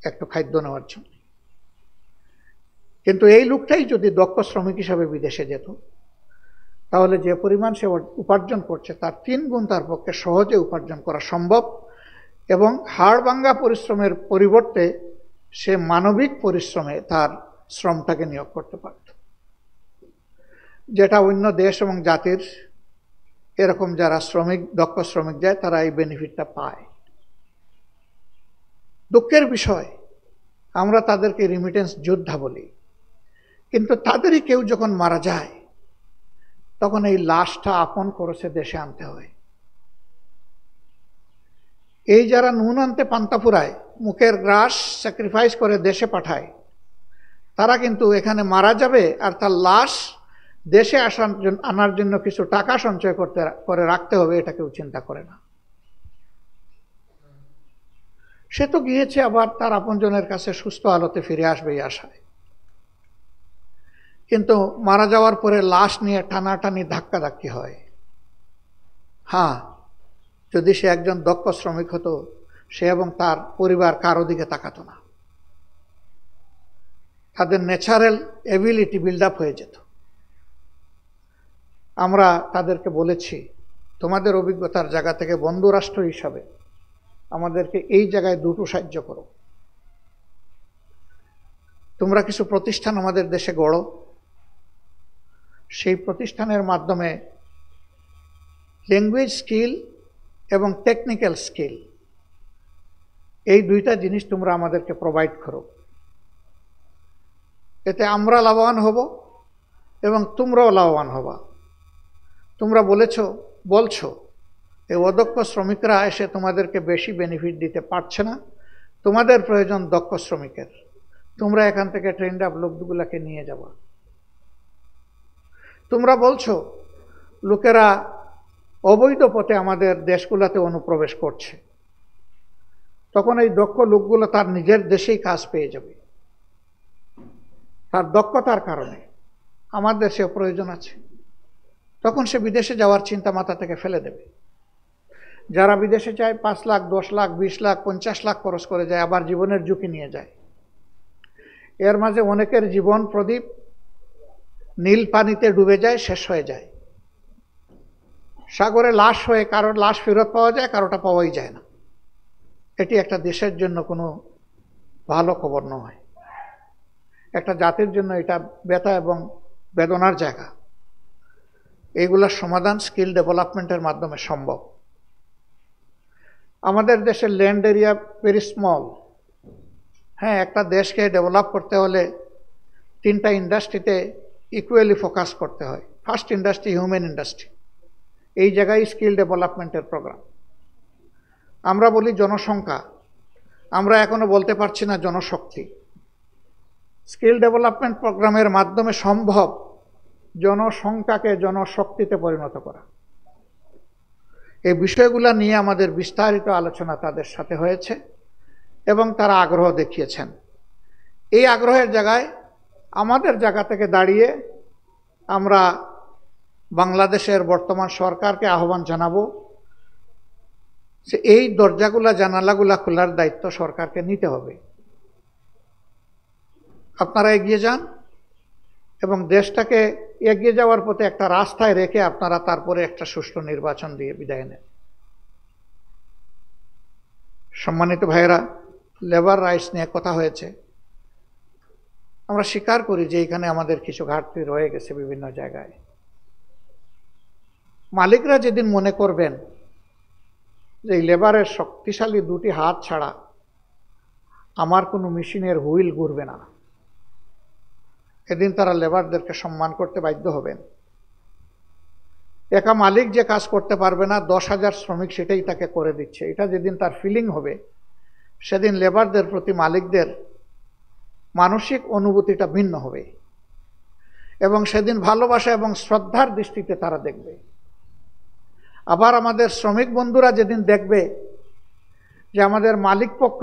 [SPEAKER 3] একটু খাদ্য নেওয়ার জন্য। কিন্তু এই লোকটাই যদি দক্ষ শ্রমিক হিসাবে বিদেশে যেত, তাহলে যে পরিমাণ সে উপার্জন করছে তার 3 গুণ তার পক্ষে সহজে উপার্জন করা সম্ভব, এবং হাড় ভাঙ্গা পরিশ্রমের পরিবর্তে সে মানবিক পরিশ্রমে তার শ্রমটাকে নিয়োগ করতে পারত, যেটা অন্য দেশ এবং জাতির এরকম যারা দক্ষ শ্রমিক যায় তারা এই বেনিফিটটা পায়। দুঃখের বিষয়, আমরা তাদেরকে রিমিটেন্স যোদ্ধা বলি, কিন্তু তাদেরই কেউ যখন মারা যায় তখন এই লাশটা আপন খরচে দেশে আনতে হয়। এই যারা নুন আনতে পান্তা ফুরায়, মুখের গ্রাস স্যাক্রিফাইস করে দেশে পাঠায়, তারা কিন্তু এখানে মারা যাবে আর তার লাশ দেশে আনার জন্য কিছু টাকা সঞ্চয় করে রাখতে হবে, এটা কেউ চিন্তা করে না। সে তো গিয়েছে, আবার তার আপনজনের কাছে সুস্থ হালতে ফিরে আসবে এই আশায়। কিন্তু মারা যাওয়ার পরে লাশ নিয়ে টানাটানি ধাক্কাধাক্কি হয়। হ্যাঁ, যদি সে একজন দক্ষ শ্রমিক হতো, সে এবং তার পরিবার কারো দিকে তাকাতো না, তাদের ন্যাচারাল এবিলিটি বিল্ড আপ হয়ে যেত। আমরা তাদেরকে বলেছি, তোমাদের অভিজ্ঞতার জায়গা থেকে বন্ধু রাষ্ট্র হিসাবে আমাদেরকে এই জায়গায় দুটো সাহায্য করো। তোমরা কিছু প্রতিষ্ঠান আমাদের দেশে গড়ো, সেই প্রতিষ্ঠানের মাধ্যমে ল্যাঙ্গুয়েজ স্কিল এবং টেকনিক্যাল স্কিল, এই দুইটা জিনিস তোমরা আমাদেরকে প্রোভাইড করো। এতে আমরা লাভবান হব এবং তোমরাও লাভবান হবা। তোমরা বলছো এই অদক্ষ শ্রমিকরা এসে তোমাদেরকে বেশি বেনিফিট দিতে পারছে না, তোমাদের প্রয়োজন দক্ষ শ্রমিকের, তোমরা এখান থেকে ট্রেন্ড আপ লোকগুলাকে নিয়ে যাবা। তোমরা বলছো লোকেরা অবৈধ পথে আমাদের দেশগুলোতে অনুপ্রবেশ করছে, তখন এই দক্ষ লোকগুলো তার নিজের দেশেই কাজ পেয়ে যাবে, তার দক্ষতার কারণে আমার দেশে প্রয়োজন আছে, তখন সে বিদেশে যাওয়ার চিন্তা মাথা থেকে ফেলে দেবে। যারা বিদেশে যায় 5 লাখ, 10 লাখ, 20 লাখ, 50 লাখ খরচ করে যায়, আবার জীবনের ঝুঁকি নিয়ে যায়। এর মাঝে অনেকের জীবন প্রদীপ নীল পানিতে ডুবে যায়, শেষ হয়ে যায়। সাগরে লাশ হয়ে কারোর লাশ ফেরত পাওয়া যায়, কারোটা পাওয়াই যায় না। এটি একটা দেশের জন্য কোনো ভালো খবর নয়, একটা জাতির জন্য এটা ব্যথা এবং বেদনার জায়গা। এইগুলোর সমাধান স্কিল ডেভেলপমেন্টের মাধ্যমে সম্ভব। আমাদের দেশের ল্যান্ড এরিয়া ভেরি স্মল। হ্যাঁ, একটা দেশকে ডেভেলপ করতে হলে 3টা ইন্ডাস্ট্রিতে ইকুয়ালি ফোকাস করতে হয়। ফার্স্ট ইন্ডাস্ট্রি হিউম্যান ইন্ডাস্ট্রি, এই জায়গায় স্কিল ডেভেলপমেন্টের প্রোগ্রাম। আমরা বলি জনসংখ্যা, আমরা এখনো বলতে পারছি না জনশক্তি। স্কিল ডেভেলপমেন্ট প্রোগ্রামের মাধ্যমে সম্ভব জনসংখ্যাকে জনশক্তিতে পরিণত করা। এই বিষয়গুলো নিয়ে আমাদের বিস্তারিত আলোচনা তাদের সাথে হয়েছে এবং তারা আগ্রহ দেখিয়েছেন। এই আগ্রহের জায়গায় আমাদের জায়গা থেকে দাঁড়িয়ে আমরা বাংলাদেশের বর্তমান সরকারকে আহ্বান জানাবো যে এই দরজাগুলা জানালাগুলা খোলার দায়িত্ব সরকারকে নিতে হবে। আপনারা এগিয়ে যান এবং দেশটাকে এগিয়ে যাওয়ার পথে একটা রাস্তায় রেখে আপনারা তারপরে একটা সুষ্ঠু নির্বাচন দিয়ে বিদায় নেন। সম্মানিত ভাইয়েরা, লেবার রাইটস নিয়ে কথা হয়েছে। আমরা স্বীকার করি যে এখানে আমাদের কিছু ঘাটতি রয়ে গেছে বিভিন্ন জায়গায়। মালিকরা যেদিন মনে করবেন যে এই লেবারের শক্তিশালী 2টি হাত ছাড়া আমার কোনো মেশিনের হুইল ঘুরবে না, এদিন তারা লেবারদেরকে সম্মান করতে বাধ্য হবেন। একা মালিক যে কাজ করতে পারবে না, 10,000 শ্রমিক সেটাই তাকে করে দিচ্ছে, এটা যেদিন তার ফিলিং হবে, সেদিন লেবারদের প্রতি মালিকদের মানসিক অনুভূতিটা ভিন্ন হবে এবং সেদিন ভালোবাসা এবং শ্রদ্ধার দৃষ্টিতে তারা দেখবে। আবার আমাদের শ্রমিক বন্ধুরা যেদিন দেখবে যে আমাদের মালিক পক্ষ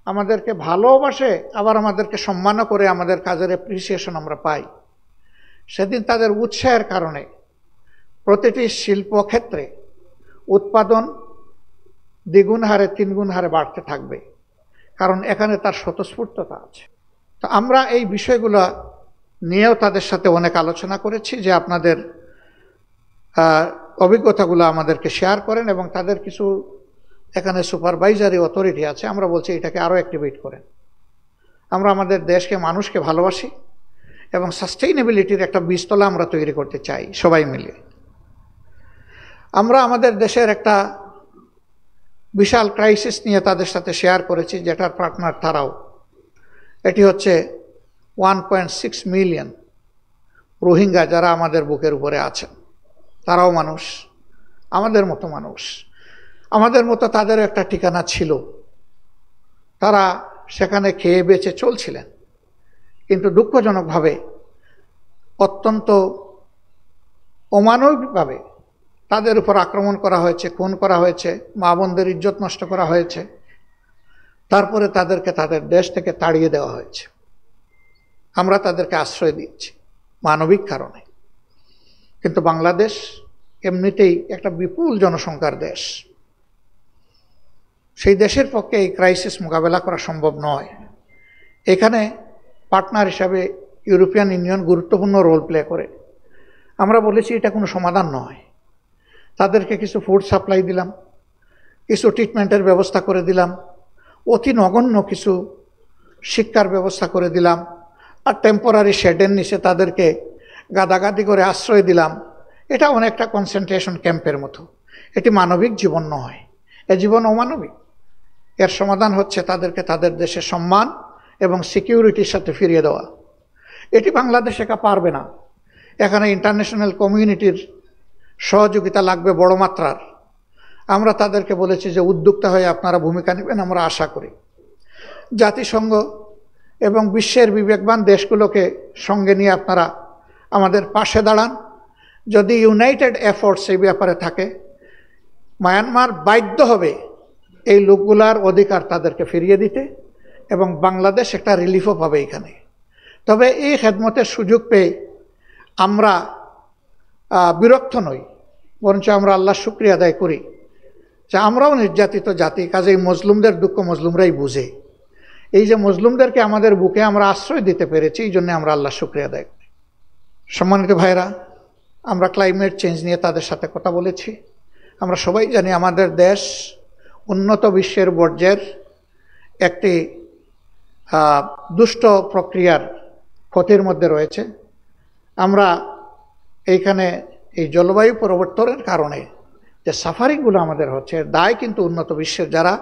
[SPEAKER 3] আমাদেরকে ভালোবাসে, আবার আমাদেরকে সম্মানও করে, আমাদের কাজের অ্যাপ্রিসিয়েশন আমরা পাই, সেদিন তাদের উৎসাহের কারণে প্রতিটি শিল্পক্ষেত্রে উৎপাদন 2 গুণ হারে 3 গুণ হারে বাড়তে থাকবে, কারণ এখানে তার স্বতঃস্ফূর্ততা আছে। তো আমরা এই বিষয়গুলো নিয়েও তাদের সাথে অনেক আলোচনা করেছি যে আপনাদের অভিজ্ঞতাগুলো আমাদেরকে শেয়ার করেন এবং তাদের কিছু এখানে সুপারভাইজারি অথরিটি আছে, আমরা বলছি এটাকে আরও অ্যাক্টিভেট করেন। আমরা আমাদের দেশকে, মানুষকে ভালোবাসি এবং সাস্টেইনেবিলিটির একটা বীজতলা আমরা তৈরি করতে চাই সবাই মিলে। আমরা আমাদের দেশের একটা বিশাল ক্রাইসিস নিয়ে তাদের সাথে শেয়ার করেছি, যেটার পার্টনার তারাও। এটি হচ্ছে 1.6 মিলিয়ন রোহিঙ্গা যারা আমাদের বুকের উপরে আছেন। তারাও মানুষ, আমাদের মতো মানুষ, আমাদের মতো তাদেরও একটা ঠিকানা ছিল। তারা সেখানে খেয়ে বেঁচে চলছিলেন, কিন্তু দুঃখজনকভাবে অত্যন্ত অমানবিকভাবে তাদের উপর আক্রমণ করা হয়েছে, খুন করা হয়েছে, মা বোনদের ইজ্জত নষ্ট করা হয়েছে, তারপরে তাদেরকে তাদের দেশ থেকে তাড়িয়ে দেওয়া হয়েছে। আমরা তাদেরকে আশ্রয় দিচ্ছি মানবিক কারণে। কিন্তু বাংলাদেশ এমনিতেই একটা বিপুল জনসংখ্যার দেশ, সেই দেশের পক্ষে এই ক্রাইসিস মোকাবেলা করা সম্ভব নয়। এখানে পার্টনার হিসাবে ইউরোপিয়ান ইউনিয়ন গুরুত্বপূর্ণ রোল প্লে করে। আমরা বলেছি এটা কোনো সমাধান নয়। তাদেরকে কিছু ফুড সাপ্লাই দিলাম, কিছু ট্রিটমেন্টের ব্যবস্থা করে দিলাম, অতি নগণ্য কিছু শিক্ষার ব্যবস্থা করে দিলাম, আর টেম্পোরারি শেডের নিচে তাদেরকে গাদাগাদি করে আশ্রয় দিলাম। এটা অনেকটা কনসেন্ট্রেশন ক্যাম্পের মতো। এটি মানবিক জীবন নয়, এ জীবন অমানবিক। এর সমাধান হচ্ছে তাদেরকে তাদের দেশে সম্মান এবং সিকিউরিটির সাথে ফিরিয়ে দেওয়া। এটি বাংলাদেশ একা পারবে না, এখানে ইন্টারন্যাশনাল কমিউনিটির সহযোগিতা লাগবে বড় মাত্রার। আমরা তাদেরকে বলেছি যে উদ্যোক্তা হয়ে আপনারা ভূমিকা নেবেন, আমরা আশা করি। জাতিসংঘ এবং বিশ্বের বিবেকবান দেশগুলোকে সঙ্গে নিয়ে আপনারা আমাদের পাশে দাঁড়ান। যদি ইউনাইটেড এফোর্টস এই ব্যাপারে থাকে, মায়ানমার বাধ্য হবে এই লোকগুলার অধিকার তাদেরকে ফিরিয়ে দিতে, এবং বাংলাদেশ একটা রিলিফও পাবে এখানে। তবে এই খেদমতের সুযোগ পেয়ে আমরা বিরক্ত নই, বরঞ্চ আমরা আল্লাহর শুকরিয়া আদায় করি যে আমরাও নির্যাতিত জাতি, কাজেই মজলুমদের দুঃখ মজলুমরাই বুঝে। এই যে মজলুমদেরকে আমাদের বুকে আমরা আশ্রয় দিতে পেরেছি, এই জন্য আমরা আল্লাহর শুকরিয়া আদায় করি। সম্মানিত ভাইরা, আমরা ক্লাইমেট চেঞ্জ নিয়ে তাদের সাথে কথা বলেছি। আমরা সবাই জানি আমাদের দেশ উন্নত বিশ্বের বর্জ্যের একটি দুষ্ট প্রক্রিয়ার ক্ষতির মধ্যে রয়েছে। আমরা এইখানে এই জলবায়ু পরিবর্তনের কারণে যে সাফারিংগুলো আমাদের হচ্ছে, দায় কিন্তু উন্নত বিশ্বের যারা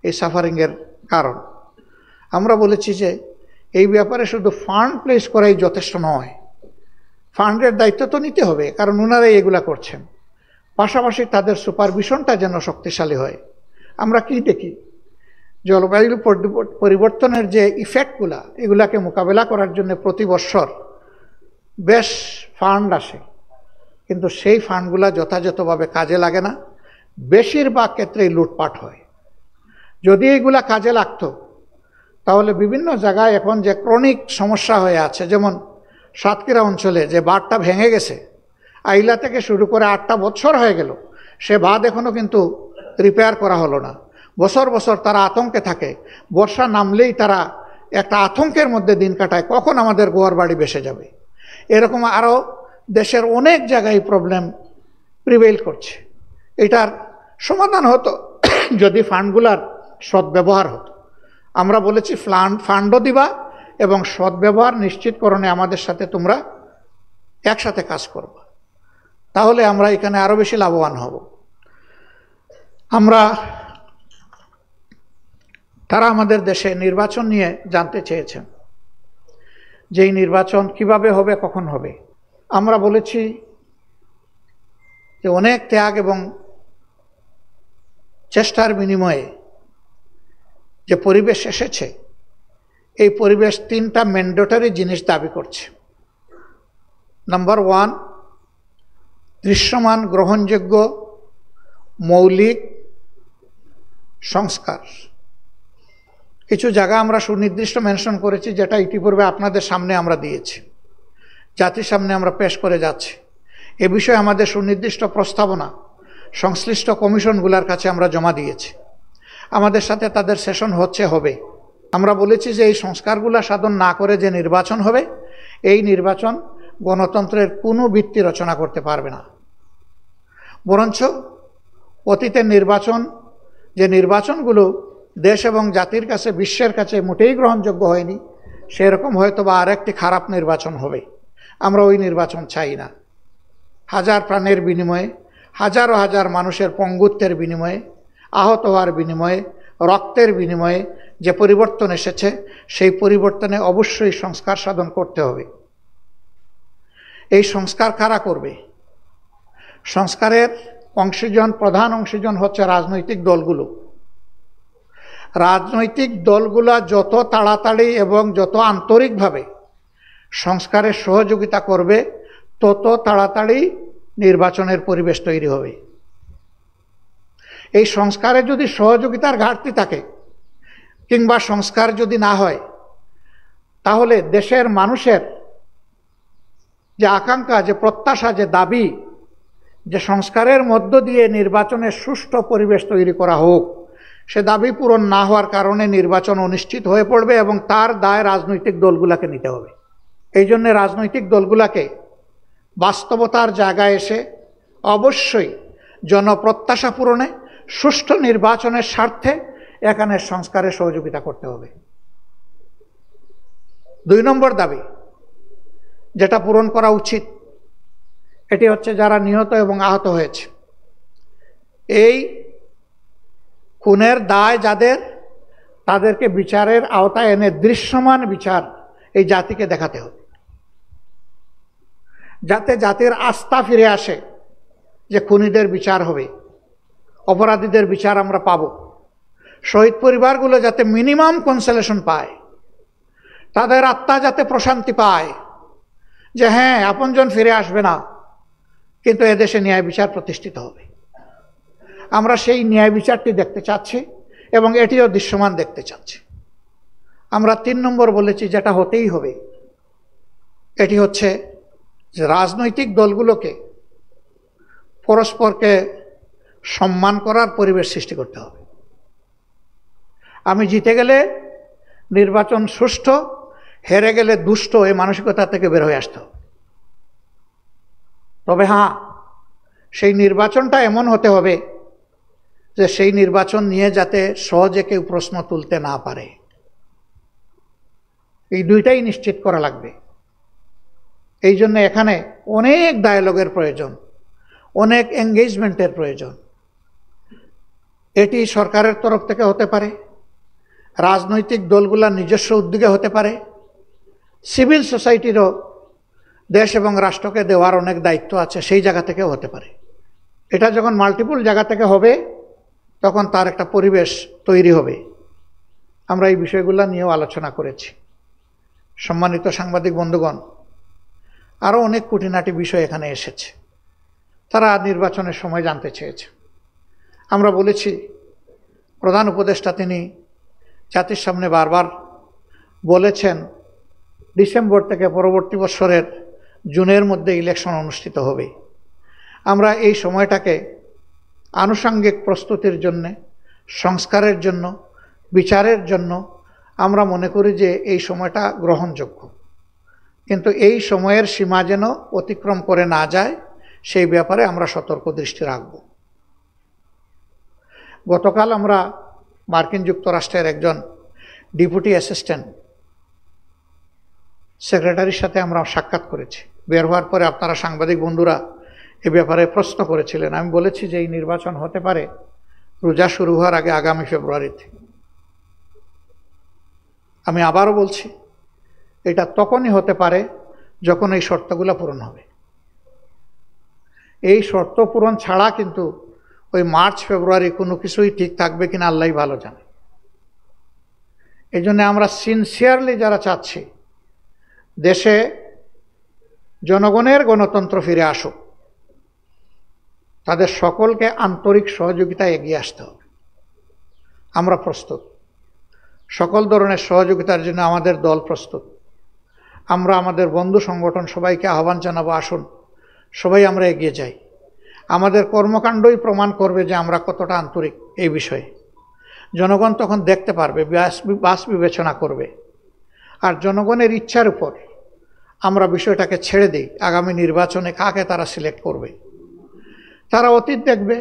[SPEAKER 3] এই সাফারিংয়ের কারণ। আমরা বলেছি যে এই ব্যাপারে শুধু ফান্ড প্লেস করাই যথেষ্ট নয়, ফান্ডের দায়িত্ব তো নিতে হবে, কারণ ওনারাই এগুলা করছেন। পাশাপাশি তাদের সুপারভিশনটা যেন শক্তিশালী হয়। আমরা কি দেখি, জলবায়ু পরিবর্তনের যে ইফেক্টগুলা, এগুলাকে মোকাবেলা করার জন্য প্রতি বছর বেশ ফান্ড আসে, কিন্তু সেই ফান্ডগুলা যথাযথভাবে কাজে লাগে না, বেশিরভাগ ক্ষেত্রেই লুটপাট হয়। যদি এগুলা কাজে লাগতো তাহলে বিভিন্ন জায়গায় এখন যে ক্রনিক সমস্যা হয়ে আছে, যেমন সাতক্ষীরা অঞ্চলে যে বাঁধটা ভেঙে গেছে, আইলা থেকে শুরু করে 8টা বছর হয়ে গেল, সে বাঁধ এখনও কিন্তু রিপেয়ার করা হলো না। বছর বছর তারা আতঙ্কে থাকে, বর্ষা নামলেই তারা একটা আতঙ্কের মধ্যে দিন কাটায়, কখন আমাদের গোয়ার বাড়ি ভেসে যাবে। এরকম আরও দেশের অনেক জায়গায় প্রবলেম প্রিভেইল করছে। এটার সমাধান হতো যদি ফান্ডগুলার সদ্ব্যবহার হতো। আমরা বলেছি ফান্ডও দিবা এবং সদ্ব্যবহার নিশ্চিতকরণে আমাদের সাথে তোমরা একসাথে কাজ করবা, তাহলে আমরা এখানে আরও বেশি লাভবান হব। তারা আমাদের দেশে নির্বাচন নিয়ে জানতে চেয়েছেন, যে এই নির্বাচন কিভাবে হবে, কখন হবে। আমরা বলেছি যে অনেক ত্যাগ এবং চেষ্টার বিনিময়ে যে পরিবেশ এসেছে, এই পরিবেশ 3টা ম্যান্ডেটরি জিনিস দাবি করছে। নাম্বার 1, দৃশ্যমান গ্রহণযোগ্য মৌলিক সংস্কার। কিছু জায়গা আমরা সুনির্দিষ্ট মেনশন করেছি, যেটা ইতিপূর্বে আপনাদের সামনে আমরা দিয়েছি, জাতির সামনে আমরা পেশ করে যাচ্ছি। এ বিষয়ে আমাদের সুনির্দিষ্ট প্রস্তাবনা সংশ্লিষ্ট কমিশনগুলোর কাছে আমরা জমা দিয়েছি। আমাদের সাথে তাদের সেশন হবে। আমরা বলেছি যে এই সংস্কারগুলো সাধন না করে যে নির্বাচন হবে, এই নির্বাচন গণতন্ত্রের কোনো ভিত্তি রচনা করতে পারবে না। বরঞ্চ অতীতের নির্বাচন, যে নির্বাচনগুলো দেশ এবং জাতির কাছে, বিশ্বের কাছে মোটেই গ্রহণযোগ্য হয়নি, সেরকম হয়তো বা আরেকটি খারাপ নির্বাচন হবে। আমরা ওই নির্বাচন চাই না। হাজার প্রাণের বিনিময়ে, হাজারো হাজার মানুষের পঙ্গুত্বের বিনিময়ে, আহত হওয়ার বিনিময়ে, রক্তের বিনিময়ে যে পরিবর্তন এসেছে, সেই পরিবর্তনে অবশ্যই সংস্কার সাধন করতে হবে। এই সংস্কার কারা করবে? সংস্কারের প্রধান অংশীজন হচ্ছে রাজনৈতিক দলগুলো। রাজনৈতিক দলগুলা যত তাড়াতাড়ি এবং যত আন্তরিকভাবে সংস্কারের সহযোগিতা করবে, তত তাড়াতাড়ি নির্বাচনের পরিবেশ তৈরি হবে। এই সংস্কারে যদি সহযোগিতার ঘাটতি থাকে কিংবা সংস্কার যদি না হয়, তাহলে দেশের মানুষের যে আকাঙ্ক্ষা, যে প্রত্যাশা, যে দাবি, যে সংস্কারের মধ্য দিয়ে নির্বাচনের সুষ্ঠু পরিবেশ তৈরি করা হোক, সে দাবি পূরণ না হওয়ার কারণে নির্বাচন অনিশ্চিত হয়ে পড়বে এবং তার দায় রাজনৈতিক দলগুলোকে নিতে হবে। এই জন্য রাজনৈতিক দলগুলোকে বাস্তবতার জায়গায় এসে অবশ্যই জনপ্রত্যাশা পূরণে সুষ্ঠু নির্বাচনের স্বার্থে এখানে সংস্কারে সহযোগিতা করতে হবে। 2 নম্বর দাবি যেটা পূরণ করা উচিত, এটি হচ্ছে যারা নিহত এবং আহত হয়েছে, এই খুনের দায় যাদের, তাদেরকে বিচারের আওতায় এনে দৃশ্যমান বিচার এই জাতিকে দেখাতে হবে, যাতে জাতির আস্থা ফিরে আসে যে খুনিদের বিচার হবে, অপরাধীদের বিচার আমরা পাব। শহীদ পরিবারগুলো যাতে মিনিমাম কনসোলেশন পায়, তাদের আত্মা যাতে প্রশান্তি পায় যে হ্যাঁ, আপনজন ফিরে আসবে না, কিন্তু এদেশে ন্যায় বিচার প্রতিষ্ঠিত হবে। আমরা সেই ন্যায় বিচারটি দেখতে চাচ্ছি এবং এটিও দৃশ্যমান দেখতে চাচ্ছি। আমরা 3 নম্বর বলেছি যেটা হতেই হবে, এটি হচ্ছে যে রাজনৈতিক দলগুলোকে পরস্পরকে সম্মান করার পরিবেশ সৃষ্টি করতে হবে। আমি জিতে গেলে নির্বাচন সুষ্ঠু, হেরে গেলে দুষ্ট, এই মানসিকতা থেকে বের হয়ে আসতে হবে। তবে হ্যাঁ, সেই নির্বাচনটা এমন হতে হবে যে সেই নির্বাচন নিয়ে যাতে সহজে কেউ প্রশ্ন তুলতে না পারে। এই দুইটাই নিশ্চিত করা লাগবে। এই জন্য এখানে অনেক ডায়ালগের প্রয়োজন, অনেক এঙ্গেজমেন্টের প্রয়োজন। এটি সরকারের তরফ থেকে হতে পারে, রাজনৈতিক দলগুলোর নিজস্ব উদ্যোগে হতে পারে, সিভিল সোসাইটিরও দেশ এবং রাষ্ট্রকে দেওয়ার অনেক দায়িত্ব আছে, সেই জায়গা থেকেও হতে পারে। এটা যখন মাল্টিপল জায়গা থেকে হবে তখন তার একটা পরিবেশ তৈরি হবে। আমরা এই বিষয়গুলো নিয়েও আলোচনা করেছি। সম্মানিত সাংবাদিক বন্ধুগণ, আরও অনেক খুঁটিনাটি বিষয় এখানে এসেছে, তারা নির্বাচনের সময় জানতে চেয়েছে। আমরা বলেছি প্রধান উপদেষ্টা তিনি জাতির সামনে বারবার বলেছেন ডিসেম্বর থেকে পরবর্তী বছরের জুনের মধ্যে ইলেকশন অনুষ্ঠিত হবে। আমরা এই সময়টাকে আনুষঙ্গিক প্রস্তুতির জন্য, সংস্কারের জন্য, বিচারের জন্য আমরা মনে করি যে এই সময়টা গ্রহণযোগ্য, কিন্তু এই সময়ের সীমা যেন অতিক্রম করে না যায় সেই ব্যাপারে আমরা সতর্ক দৃষ্টি রাখব। গতকাল আমরা মার্কিন যুক্তরাষ্ট্রের একজন ডেপুটি অ্যাসিস্ট্যান্ট সেক্রেটারির সাথে আমরা সাক্ষাৎ করেছি। বের হওয়ার পরে আপনারা সাংবাদিক বন্ধুরা এ ব্যাপারে প্রশ্ন করেছিলেন। আমি বলেছি যে এই নির্বাচন হতে পারে রোজা শুরু হওয়ার আগে, আগামী ফেব্রুয়ারিতে। আমি আবারও বলছি, এটা তখনই হতে পারে যখন এই শর্তগুলো পূরণ হবে। এই শর্ত পূরণ ছাড়া কিন্তু ওই মার্চ ফেব্রুয়ারি কোনো কিছুই ঠিক থাকবে কিনা আল্লাহই ভালো জানে। এই জন্য আমরা সিনসিয়ারলি যারা চাচ্ছি দেশে জনগণের গণতন্ত্র ফিরে আসুক, তাদের সকলকে আন্তরিক সহযোগিতায় এগিয়ে আসতে হবে। আমরা প্রস্তুত, সকল ধরনের সহযোগিতার জন্য আমাদের দল প্রস্তুত। আমরা আমাদের বন্ধু সংগঠন সবাইকে আহ্বান জানাবো, আসুন সবাই আমরা এগিয়ে যাই। আমাদের কর্মকাণ্ডই প্রমাণ করবে যে আমরা কতটা আন্তরিক এই বিষয়ে। জনগণ তখন দেখতে পারবে, বাস বিবেচনা করবে। আর জনগণের ইচ্ছার উপর আমরা বিষয়টাকে ছেড়ে দিই, আগামী নির্বাচনে কাকে তারা সিলেক্ট করবে। তারা অতীত দেখবে,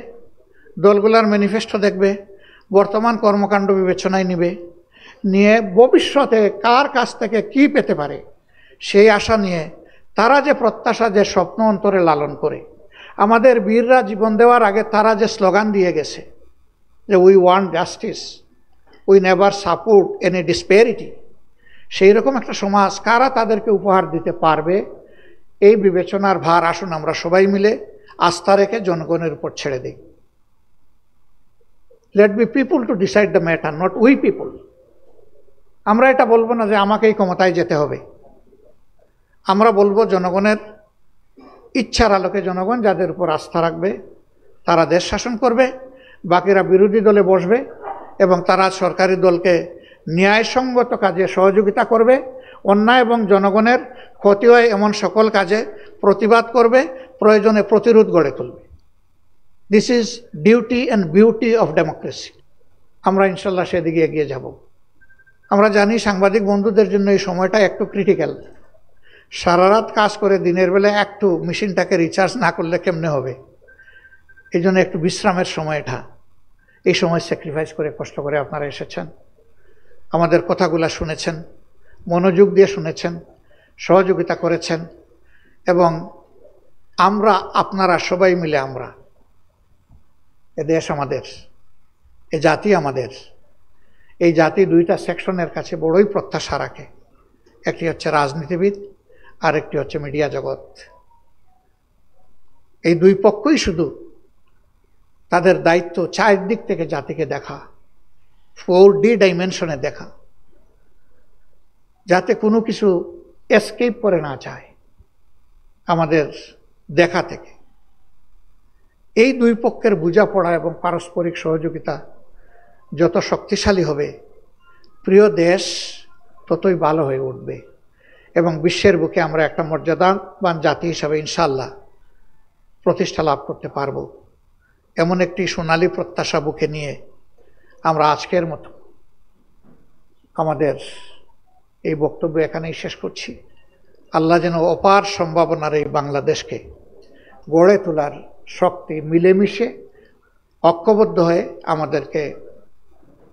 [SPEAKER 3] দলগুলার ম্যানিফেস্টো দেখবে, বর্তমান কর্মকাণ্ড বিবেচনায় নিবে, নিয়ে ভবিষ্যতে কার কাছ থেকে কি পেতে পারে সেই আশা নিয়ে তারা যে প্রত্যাশা, যে স্বপ্ন অন্তরে লালন করে। আমাদের বীররা জীবন দেওয়ার আগে তারা যে স্লোগান দিয়ে গেছে যে we want justice, we never support any disparity, সেই রকম একটা সমাজ কারা তাদেরকে উপহার দিতে পারবে, এই বিবেচনার ভার আসুন আমরা সবাই মিলে আস্থা রেখে জনগণের উপর ছেড়ে দিই। Let be people to decide the matter, not we people. আমরা এটা বলবো না যে আমাকেই ক্ষমতায় যেতে হবে। আমরা বলবো জনগণের ইচ্ছার আলোকে জনগণ যাদের উপর আস্থা রাখবে তারা দেশ শাসন করবে, বাকিরা বিরোধী দলে বসবে এবং তারা সরকারি দলকে ন্যায়সঙ্গত কাজে সহযোগিতা করবে, অন্যায় এবং জনগণের ক্ষতি হয় এমন সকল কাজে প্রতিবাদ করবে, প্রয়োজনে প্রতিরোধ গড়ে তুলবে। This is duty and beauty of democracy. আমরা ইনশাল্লাহ সেদিকে এগিয়ে যাব। আমরা জানি সাংবাদিক বন্ধুদের জন্য এই সময়টা একটু ক্রিটিক্যাল। সারা রাত কাজ করে দিনের বেলা একটু মেশিনটাকে রিচার্জ না করলে কেমনে হবে, এই জন্য একটু বিশ্রামের সময় এটা। এই সময় স্যাক্রিফাইস করে কষ্ট করে আপনারা এসেছেন, আমাদের কথাগুলো শুনেছেন, মনোযোগ দিয়ে শুনেছেন, সহযোগিতা করেছেন, এবং আমরা আপনারা সবাই মিলে আমরা এ দেশ আমাদের, এ জাতি আমাদের। এই জাতি দুইটা সেকশনের কাছে বড়ই প্রত্যাশা রাখে, একটি হচ্ছে রাজনীতিবিদ আর একটি হচ্ছে মিডিয়া জগৎ। এই দুই পক্ষই শুধু তাদের দায়িত্ব চারদিক থেকে জাতিকে দেখা, 4D ডাইমেনশনে দেখা, যাতে কোনো কিছু এসকেপ করে না যায় আমাদের দেখা থেকে। এই দুই পক্ষের বোঝাপড়া এবং পারস্পরিক সহযোগিতা যত শক্তিশালী হবে, প্রিয় দেশ ততই ভালো হয়ে উঠবে এবং বিশ্বের বুকে আমরা একটা মর্যাদাবান জাতি হিসাবে ইনশাআল্লাহ প্রতিষ্ঠা লাভ করতে পারব। এমন একটি সোনালী প্রত্যাশা বুকে নিয়ে আমরা আজকের মতো আমাদের এই বক্তব্য এখানেই শেষ করছি। আল্লাহ যেন অপার সম্ভাবনার এই বাংলাদেশকে গড়ে তোলার শক্তি মিলেমিশে ঐক্যবদ্ধ হয়ে আমাদেরকে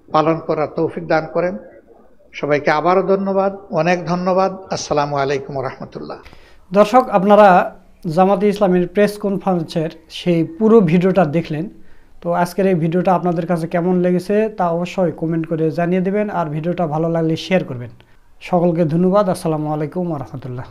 [SPEAKER 3] পালন করার তৌফিক দান করেন। সবাইকে আবারও ধন্যবাদ, অনেক ধন্যবাদ। আসসালামু আলাইকুম রহমতুল্লাহ।
[SPEAKER 2] দর্শক, আপনারা জামাতে ইসলামের প্রেস কনফারেন্সের সেই পুরো ভিডিওটা দেখলেন। তো আজকের এই ভিডিওটা আপনাদের কাছে কেমন লেগেছে তা অবশ্যই কমেন্ট করে জানিয়ে দেবেন, আর ভিডিওটা ভালো লাগলে শেয়ার করবেন। সকলকে ধন্যবাদ। আসসালামু আলাইকুম রহমতুল্লাহ।